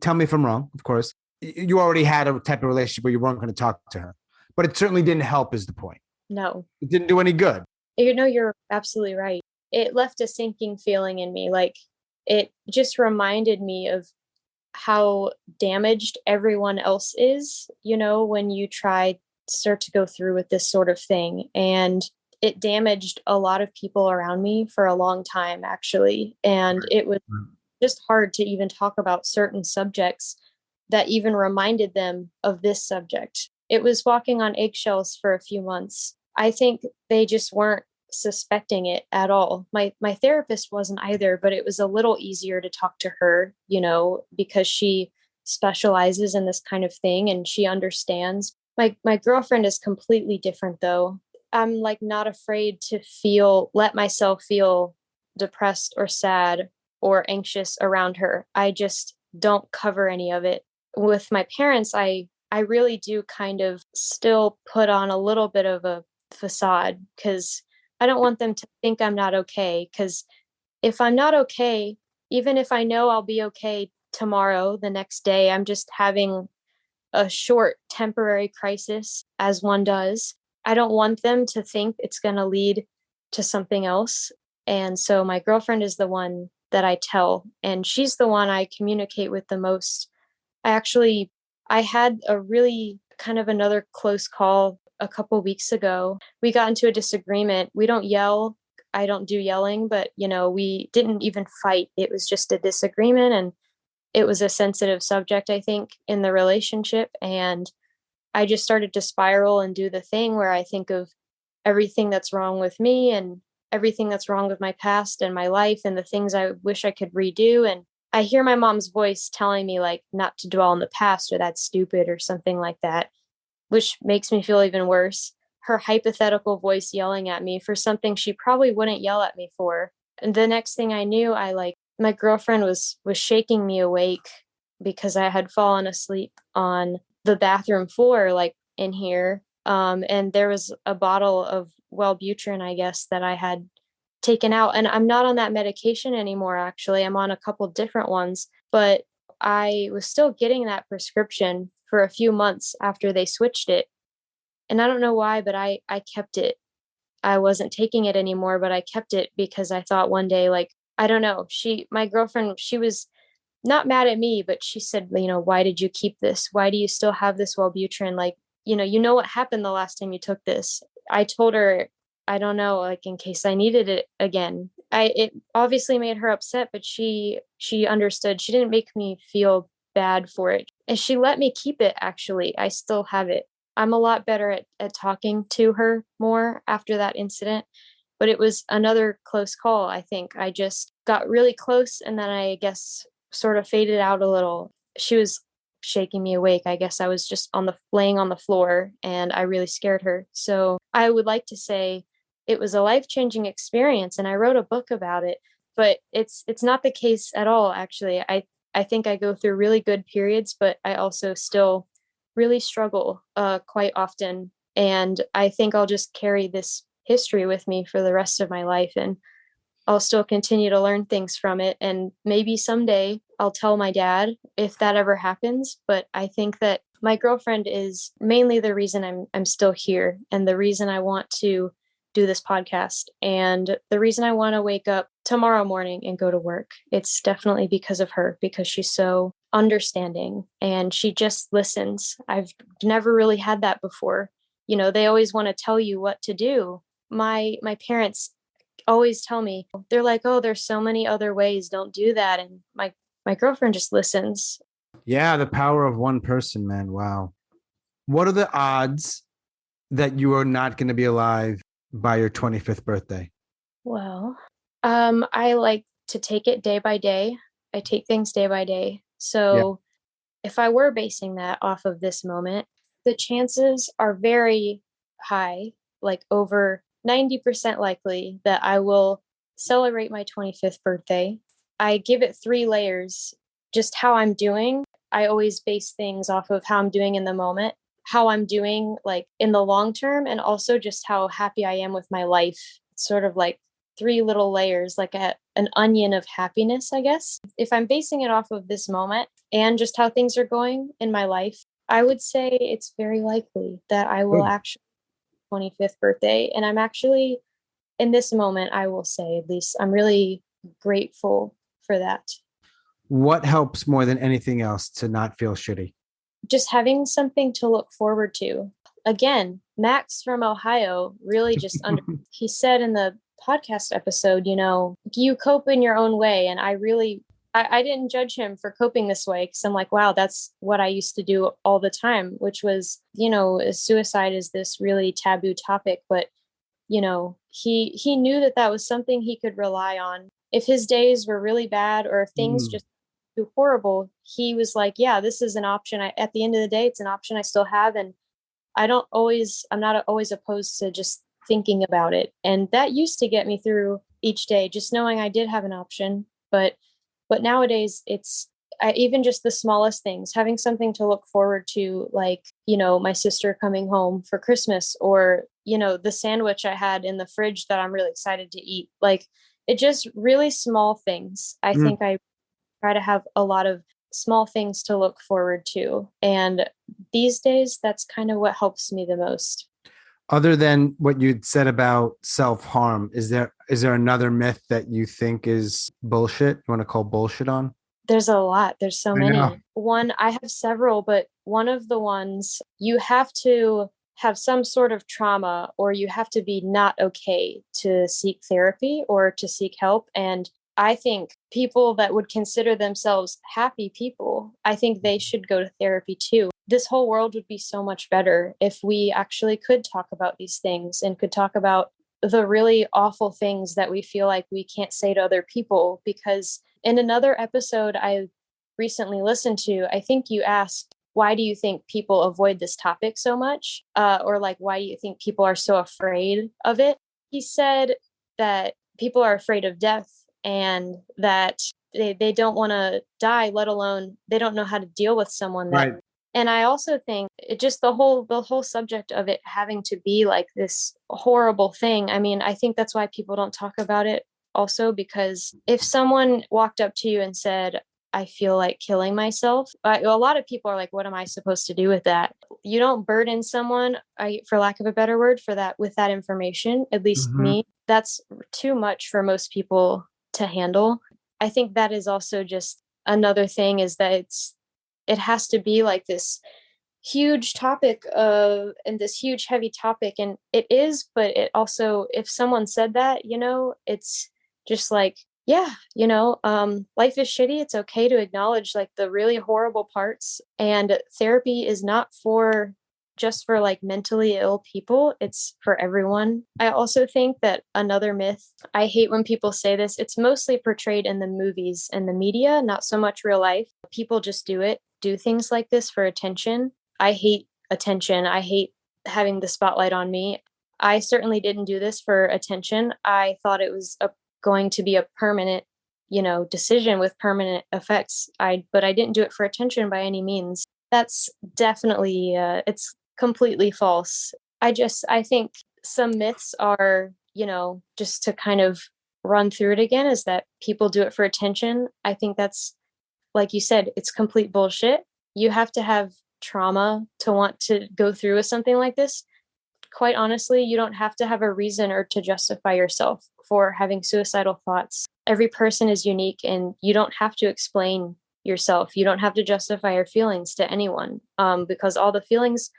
[SPEAKER 2] tell me if I'm wrong, of course, you already had a type of relationship where you weren't going to talk to her, but it certainly didn't help, is the point.
[SPEAKER 1] No.
[SPEAKER 2] It didn't do any good.
[SPEAKER 1] You're absolutely right. It left a sinking feeling in me. Like it just reminded me of how damaged everyone else is, when you start to go through with this sort of thing. And it damaged a lot of people around me for a long time, actually. And it was just hard to even talk about certain subjects that even reminded them of this subject. It was walking on eggshells for a few months. I think they just weren't suspecting it at all. My therapist wasn't either, but it was a little easier to talk to her, because she specializes in this kind of thing and she understands. My girlfriend is completely different though. I'm like not afraid to let myself feel depressed or sad or anxious around her. I just don't cover any of it. With my parents, I really do kind of still put on a little bit of a facade because I don't want them to think I'm not okay. Because if I'm not okay, even if I know I'll be okay tomorrow, the next day, I'm just having a short temporary crisis, as one does. I don't want them to think it's going to lead to something else. And so my girlfriend is the one that I tell, and she's the one I communicate with the most. I had a really kind of another close call a couple weeks ago. We got into a disagreement. We don't yell. I don't do yelling, but we didn't even fight. It was just a disagreement, and it was a sensitive subject, I think, in the relationship. And I just started to spiral and do the thing where I think of everything that's wrong with me and everything that's wrong with my past and my life and the things I wish I could redo. And I hear my mom's voice telling me like not to dwell on the past or that's stupid or something like that, which makes me feel even worse. Her hypothetical voice yelling at me for something she probably wouldn't yell at me for. And the next thing I knew, my girlfriend was shaking me awake because I had fallen asleep on the bathroom floor, like in here. And there was a bottle of Wellbutrin, I guess, that I had taken out. And I'm not on that medication anymore, actually. I'm on a couple different ones, but I was still getting that prescription for a few months after they switched it. And I don't know why, but I kept it. I wasn't taking it anymore, but I kept it because I thought one day, like, I don't know, my girlfriend, she was not mad at me, but she said, why did you keep this? Why do you still have this Wellbutrin? Like, you know what happened the last time you took this. I told her, I don't know, like in case I needed it again. It obviously made her upset, but she understood. She didn't make me feel bad for it. And she let me keep it, actually. I still have it. I'm a lot better at talking to her more after that incident. But it was another close call, I think. I just got really close and then I guess sort of faded out a little. She was shaking me awake. I guess I was just laying on the floor and I really scared her. So I would like to say it was a life-changing experience and I wrote a book about it. but it's not the case at all, actually. I think I go through really good periods, but I also still really struggle quite often. And I think I'll just carry this history with me for the rest of my life. And I'll still continue to learn things from it. And maybe someday I'll tell my dad if that ever happens. But I think that my girlfriend is mainly the reason I'm still here, and the reason I want to do this podcast, and the reason I want to wake up tomorrow morning and go to work. It's definitely because of her, because she's so understanding and she just listens. I've never really had that before. They always want to tell you what to do. My parents always tell me, they're like, oh, there's so many other ways, don't do that. And my girlfriend just listens.
[SPEAKER 2] Yeah, the power of one person, man. Wow. What are the odds that you are not going to be alive by your 25th birthday?
[SPEAKER 1] Well, I like to take it day by day. I take things day by day. So if I were basing that off of this moment, the chances are very high, like over 90% likely, that I will celebrate my 25th birthday. I give it 3 layers, just how I'm doing. I always base things off of how I'm doing in the moment, how I'm doing like in the long term, and also just how happy I am with my life. It's sort of like 3 little layers, like an onion of happiness, I guess. If I'm basing it off of this moment and just how things are going in my life, I would say it's very likely that I will actually 25th birthday. And I'm actually, in this moment, I will say, at least, I'm really grateful for that.
[SPEAKER 2] What helps more than anything else to not feel shitty?
[SPEAKER 1] Just having something to look forward to. Again, Max from Ohio really just he said in the podcast episode, you cope in your own way. And I didn't judge him for coping this way, because I'm like, wow, that's what I used to do all the time, which was, suicide is this really taboo topic. But, he knew that was something he could rely on. If his days were really bad, or if things just too horrible, he was like, yeah, this is an option. At the end of the day, it's an option I still have. And I'm not always opposed to just thinking about it. And that used to get me through each day, just knowing I did have an option. But nowadays it's even just the smallest things, having something to look forward to, like, my sister coming home for Christmas, or, the sandwich I had in the fridge that I'm really excited to eat. Like, it just really small things. I think I try to have a lot of small things to look forward to. And these days, that's kind of what helps me the most.
[SPEAKER 2] Other than what you'd said about self-harm, is there another myth that you think is bullshit? You want to call bullshit on?
[SPEAKER 1] There's a lot. There's so many. One, I have several, but one of the ones, you have to have some sort of trauma, or you have to be not okay to seek therapy or to seek help. And I think people that would consider themselves happy people, I think they should go to therapy too. This whole world would be so much better if we actually could talk about these things and could talk about the really awful things that we feel like we can't say to other people. Because in another episode I recently listened to, I think you asked, why do you think people avoid this topic so much? Or like, why do you think people are so afraid of it? He said that people are afraid of death, and that they don't want to die, let alone they don't know how to deal with someone that. Right. And I also think just the whole subject of it having to be like this horrible thing. I mean, I think that's why people don't talk about it also, because if someone walked up to you and said, I feel like killing myself, a lot of people are like, what am I supposed to do with that? You don't burden someone, for lack of a better word, with that information. At least me, that's too much for most people to handle. I think that is also just another thing, is that it has to be like this huge topic and this huge heavy topic. And it is, but it also, if someone said that, it's just like, yeah, life is shitty. It's okay to acknowledge like the really horrible parts. And therapy is not just for like mentally ill people. It's for everyone. I also think that another myth, I hate when people say this, it's mostly portrayed in the movies and the media, not so much real life. People just do things like this for attention. I hate attention. I hate having the spotlight on me. I certainly didn't do this for attention. I thought it was a going to be a permanent, decision with permanent effects. But I didn't do it for attention by any means. That's definitely, it's completely false. I think some myths are, just to kind of run through it again, is that people do it for attention. I think that's, like you said, it's complete bullshit. You have to have trauma to want to go through with something like this. Quite honestly, you don't have to have a reason or to justify yourself for having suicidal thoughts. Every person is unique, and you don't have to explain yourself. You don't have to justify your feelings to anyone, because all the feelings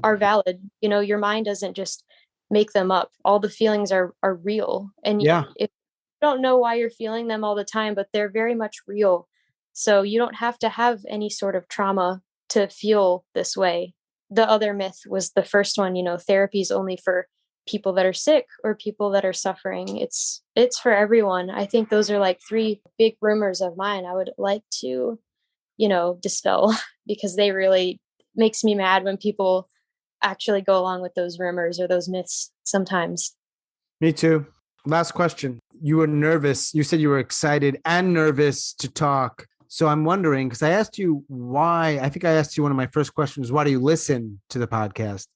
[SPEAKER 1] are valid. Your mind doesn't just make them up. All the feelings are real. And
[SPEAKER 2] Yeah.
[SPEAKER 1] if you don't know why you're feeling them all the time, but they're very much real. So you don't have to have any sort of trauma to feel this way. The other myth was the first one, therapy is only for people that are sick or people that are suffering. It's for everyone. I think those are like three big rumors of mine I would like to, dispel because they really makes me mad when people actually go along with those rumors or those myths sometimes.
[SPEAKER 2] Me too. Last question. You were nervous. You said you were excited and nervous to talk. So I'm wondering, because I asked you why, I think I asked you one of my first questions, why do you listen to the podcast?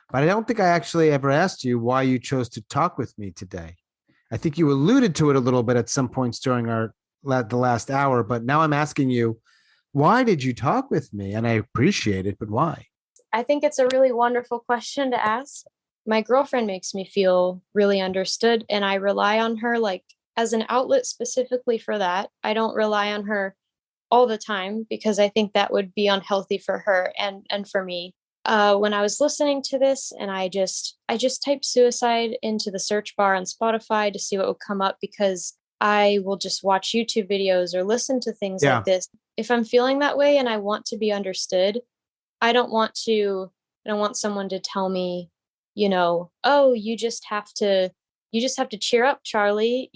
[SPEAKER 2] But I don't think I actually ever asked you why you chose to talk with me today. I think you alluded to it a little bit at some points during the last hour, but now I'm asking you, why did you talk with me? And I appreciate it, but why?
[SPEAKER 1] I think it's a really wonderful question to ask. My girlfriend makes me feel really understood, and I rely on her like as an outlet specifically for that. I don't rely on her all the time because I think that would be unhealthy for her and for me. When I was listening to this, and I just typed suicide into the search bar on Spotify to see what would come up, because I will just watch YouTube videos or listen to things like this. If I'm feeling that way and I want to be understood, I don't want someone to tell me, oh, you just have to cheer up, Charlie,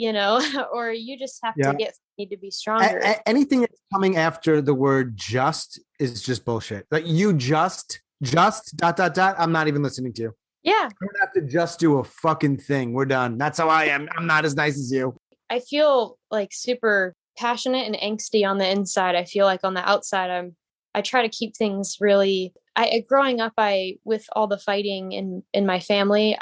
[SPEAKER 1] or you just have to need to be stronger.
[SPEAKER 2] Anything that's coming after the word just is just bullshit. Like you just dot. I'm not even listening to you.
[SPEAKER 1] Yeah.
[SPEAKER 2] You don't have to just do a fucking thing. We're done. That's how I am. I'm not as nice as you.
[SPEAKER 1] I feel like super passionate and angsty on the inside. I feel like on the outside, I try to keep things really, growing up, with all the fighting in my family,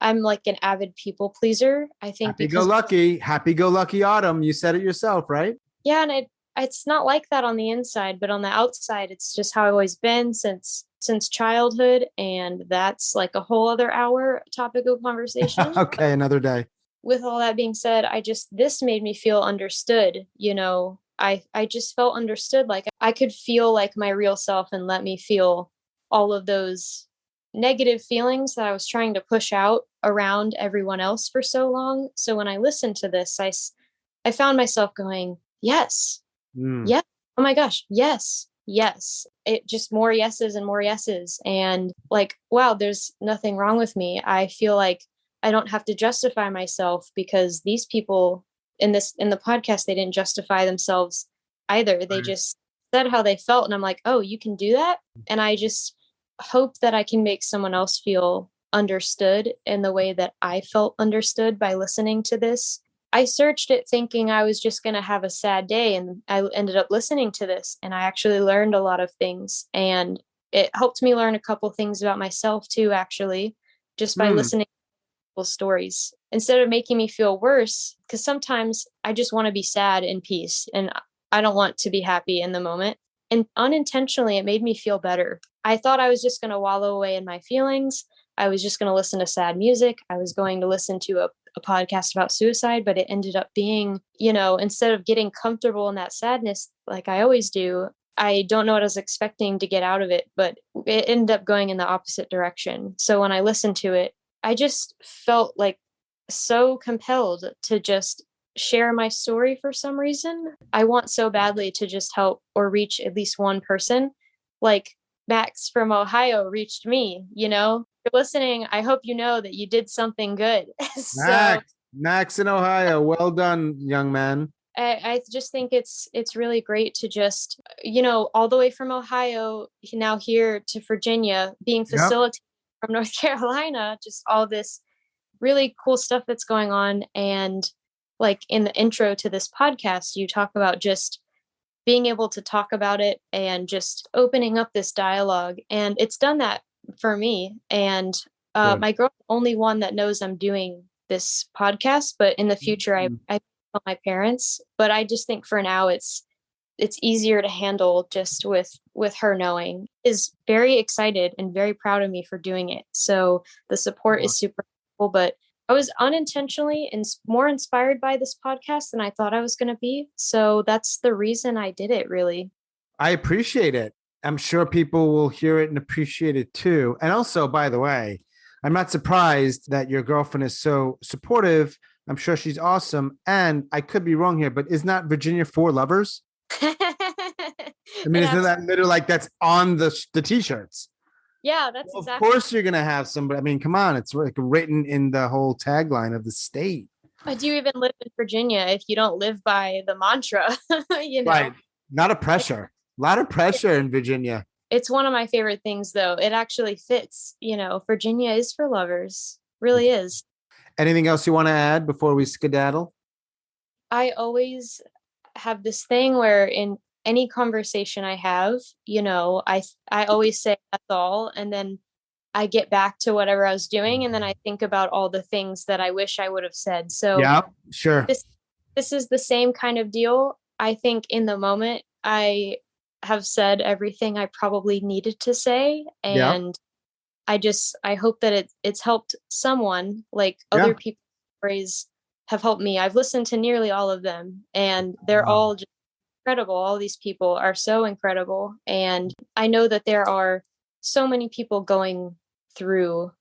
[SPEAKER 1] I'm like an avid people pleaser. I think
[SPEAKER 2] happy go lucky Autumn. You said it yourself, right?
[SPEAKER 1] Yeah. And it's not like that on the inside, but on the outside, it's just how I've always been since childhood. And that's like a whole other hour topic of conversation.
[SPEAKER 2] Okay. Another day.
[SPEAKER 1] With all that being said, this made me feel understood. I just felt understood. Like I could feel like my real self and let me feel all of those negative feelings that I was trying to push out around everyone else for so long. So when I listened to this, I found myself going, yes, yes. Oh my gosh. Yes. Yes. It just more yeses and more yeses. And like, wow, there's nothing wrong with me. I feel like I don't have to justify myself because these people in the podcast, they didn't justify themselves either. They just said how they felt. And I'm like, oh, you can do that. And I just hope that I can make someone else feel understood in the way that I felt understood by listening to this. I searched it thinking I was just going to have a sad day. And I ended up listening to this and I actually learned a lot of things. And it helped me learn a couple things about myself too, actually, just by listening stories instead of making me feel worse, because sometimes I just want to be sad in peace and I don't want to be happy in the moment. And unintentionally, it made me feel better. I thought I was just going to wallow away in my feelings. I was just going to listen to sad music. I was going to listen to a podcast about suicide, but it ended up being, instead of getting comfortable in that sadness like I always do, I don't know what I was expecting to get out of it, but it ended up going in the opposite direction. So when I listened to it, I just felt like so compelled to just share my story for some reason. I want so badly to just help or reach at least one person. Like Max from Ohio reached me, If you're listening, I hope you know that you did something good.
[SPEAKER 2] Max in Ohio. Well done, young man.
[SPEAKER 1] I just think it's really great to just, all the way from Ohio now here to Virginia, being facilitated from North Carolina, just all this really cool stuff that's going on. And like in the intro to this podcast, you talk about just being able to talk about it and just opening up this dialogue. And it's done that for me. And
[SPEAKER 2] Good.
[SPEAKER 1] my girl's the only one that knows I'm doing this podcast, but in the future, I tell my parents. But I just think for now, it's easier to handle just with her knowing. Is very excited and very proud of me for doing it. So the support is super cool. But I was unintentionally more inspired by this podcast than I thought I was going to be. So that's the reason I did it, really.
[SPEAKER 2] I appreciate it. I'm sure people will hear it and appreciate it too. And also, by the way, I'm not surprised that your girlfriend is so supportive. I'm sure she's awesome. And I could be wrong here, but is not Virginia for lovers? I mean, isn't that literally like that's on the t-shirts?
[SPEAKER 1] Yeah, that's
[SPEAKER 2] well,
[SPEAKER 1] exactly.
[SPEAKER 2] Of course you're going to have somebody. I mean, come on. It's like written in the whole tagline of the state.
[SPEAKER 1] Do you even live in Virginia if you don't live by the mantra? You know?
[SPEAKER 2] Right. Not a pressure. A lot of pressure in Virginia.
[SPEAKER 1] It's one of my favorite things, though. It actually fits. Virginia is for lovers. Really is. Anything
[SPEAKER 2] else you want to add before we skedaddle?
[SPEAKER 1] I always have this thing where in any conversation I have, I always say that's all. And then I get back to whatever I was doing. And then I think about all the things that I wish I would have said. So
[SPEAKER 2] yeah, sure.
[SPEAKER 1] This is the same kind of deal. I think in the moment I have said everything I probably needed to say. And I hope that it's helped someone, like other people's stories have helped me. I've listened to nearly all of them and they're all just incredible. All these people are so incredible. And I know that there are so many people going through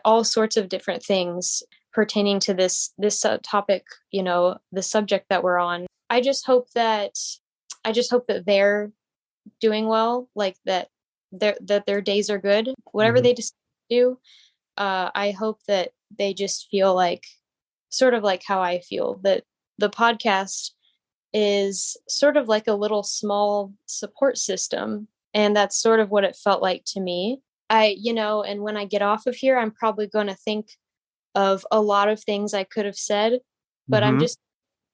[SPEAKER 1] all sorts of different things pertaining to this topic, the subject that we're on. I just hope that they're doing well, like that their days are good, whatever they decide to do. I hope that they just feel like sort of like how I feel, that the podcast is sort of like a little small support system. And that's sort of what it felt like to me. And when I get off of here, I'm probably going to think of a lot of things I could have said, but I'm just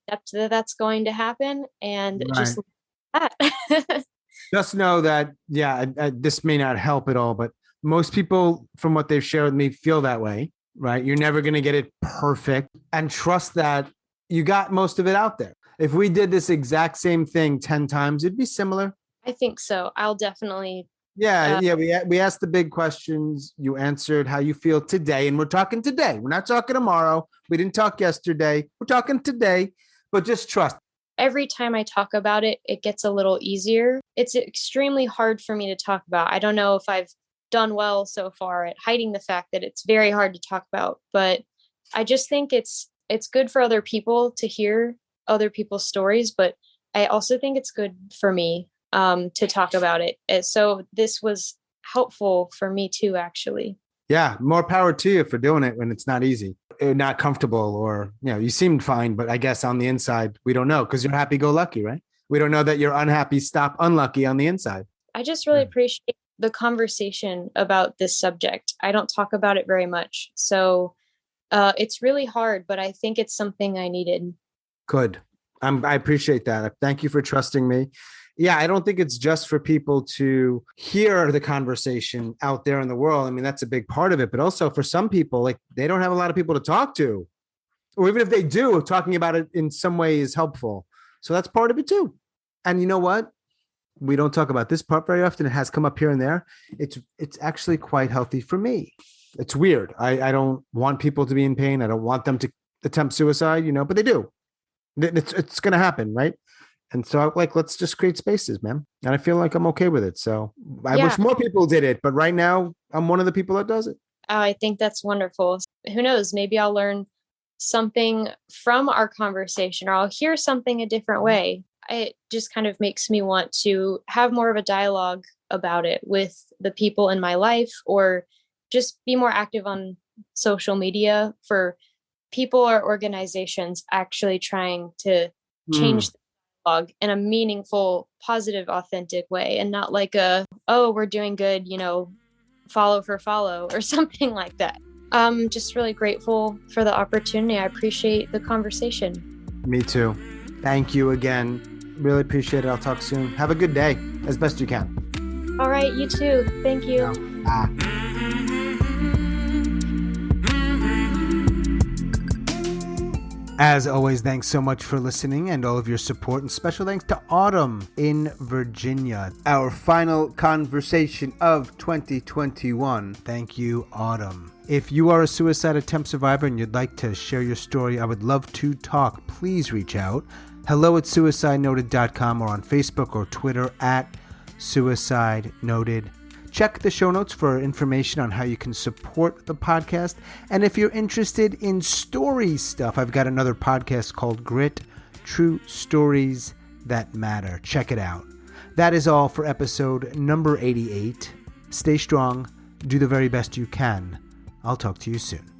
[SPEAKER 1] accept that that's going to happen and just that.
[SPEAKER 2] Just know that, this may not help at all, but most people, from what they've shared with me, feel that way, right? You're never going to get it perfect, and trust that you got most of it out there. If we did this exact same thing 10 times, it'd be similar.
[SPEAKER 1] I think so. I'll definitely.
[SPEAKER 2] We asked the big questions. You answered how you feel today, and we're talking today. We're not talking tomorrow. We didn't talk yesterday. We're talking today, but just trust.
[SPEAKER 1] Every time I talk about it, it gets a little easier. It's extremely hard for me to talk about. I don't know if I've done well so far at hiding the fact that it's very hard to talk about, but I just think it's good for other people to hear other people's stories, but I also think it's good for me to talk about it. So this was helpful for me too, actually.
[SPEAKER 2] Yeah, more power to you for doing it when it's not easy, not comfortable, or, you seemed fine, but I guess on the inside, we don't know because you're happy-go-lucky, right? We don't know that you're unhappy, stop unlucky on the inside.
[SPEAKER 1] I just really appreciate the conversation about this subject. I don't talk about it very much. So it's really hard, but I think it's something I needed.
[SPEAKER 2] Good. I appreciate that. Thank you for trusting me. Yeah, I don't think it's just for people to hear the conversation out there in the world. I mean, that's a big part of it, but also for some people, like they don't have a lot of people to talk to, or even if they do, talking about it in some way is helpful. So that's part of it too. And you know what? We don't talk about this part very often. It has come up here and there. It's actually quite healthy for me. It's weird. I don't want people to be in pain. I don't want them to attempt suicide, but they do. It's going to happen, right? And so let's just create spaces, man. And I feel like I'm okay with it. So I wish more people did it, but right now I'm one of the people that does it.
[SPEAKER 1] I think that's wonderful. Who knows? Maybe I'll learn something from our conversation, or I'll hear something a different way. It just kind of makes me want to have more of a dialogue about it with the people in my life, or just be more active on social media for people or organizations actually trying to change the dialogue in a meaningful, positive, authentic way, and not like we're doing good, follow for follow or something like that. I'm just really grateful for the opportunity. I appreciate the conversation.
[SPEAKER 2] Me too. Thank you again. Really appreciate it. I'll talk soon. Have a good day as best you can.
[SPEAKER 1] All right, you too. Thank you.
[SPEAKER 2] As always, thanks so much for listening and all of your support, and special thanks to Autumn in Virginia, our final conversation of 2021. Thank you, Autumn. If you are a suicide attempt survivor and you'd like to share your story, I would love to talk. Please reach out. hello@suicidenoted.com or on Facebook or Twitter @suicidenoted. Check the show notes for information on how you can support the podcast. And if you're interested in story stuff, I've got another podcast called Grit, True Stories That Matter. Check it out. That is all for episode number 88. Stay strong. Do the very best you can. I'll talk to you soon.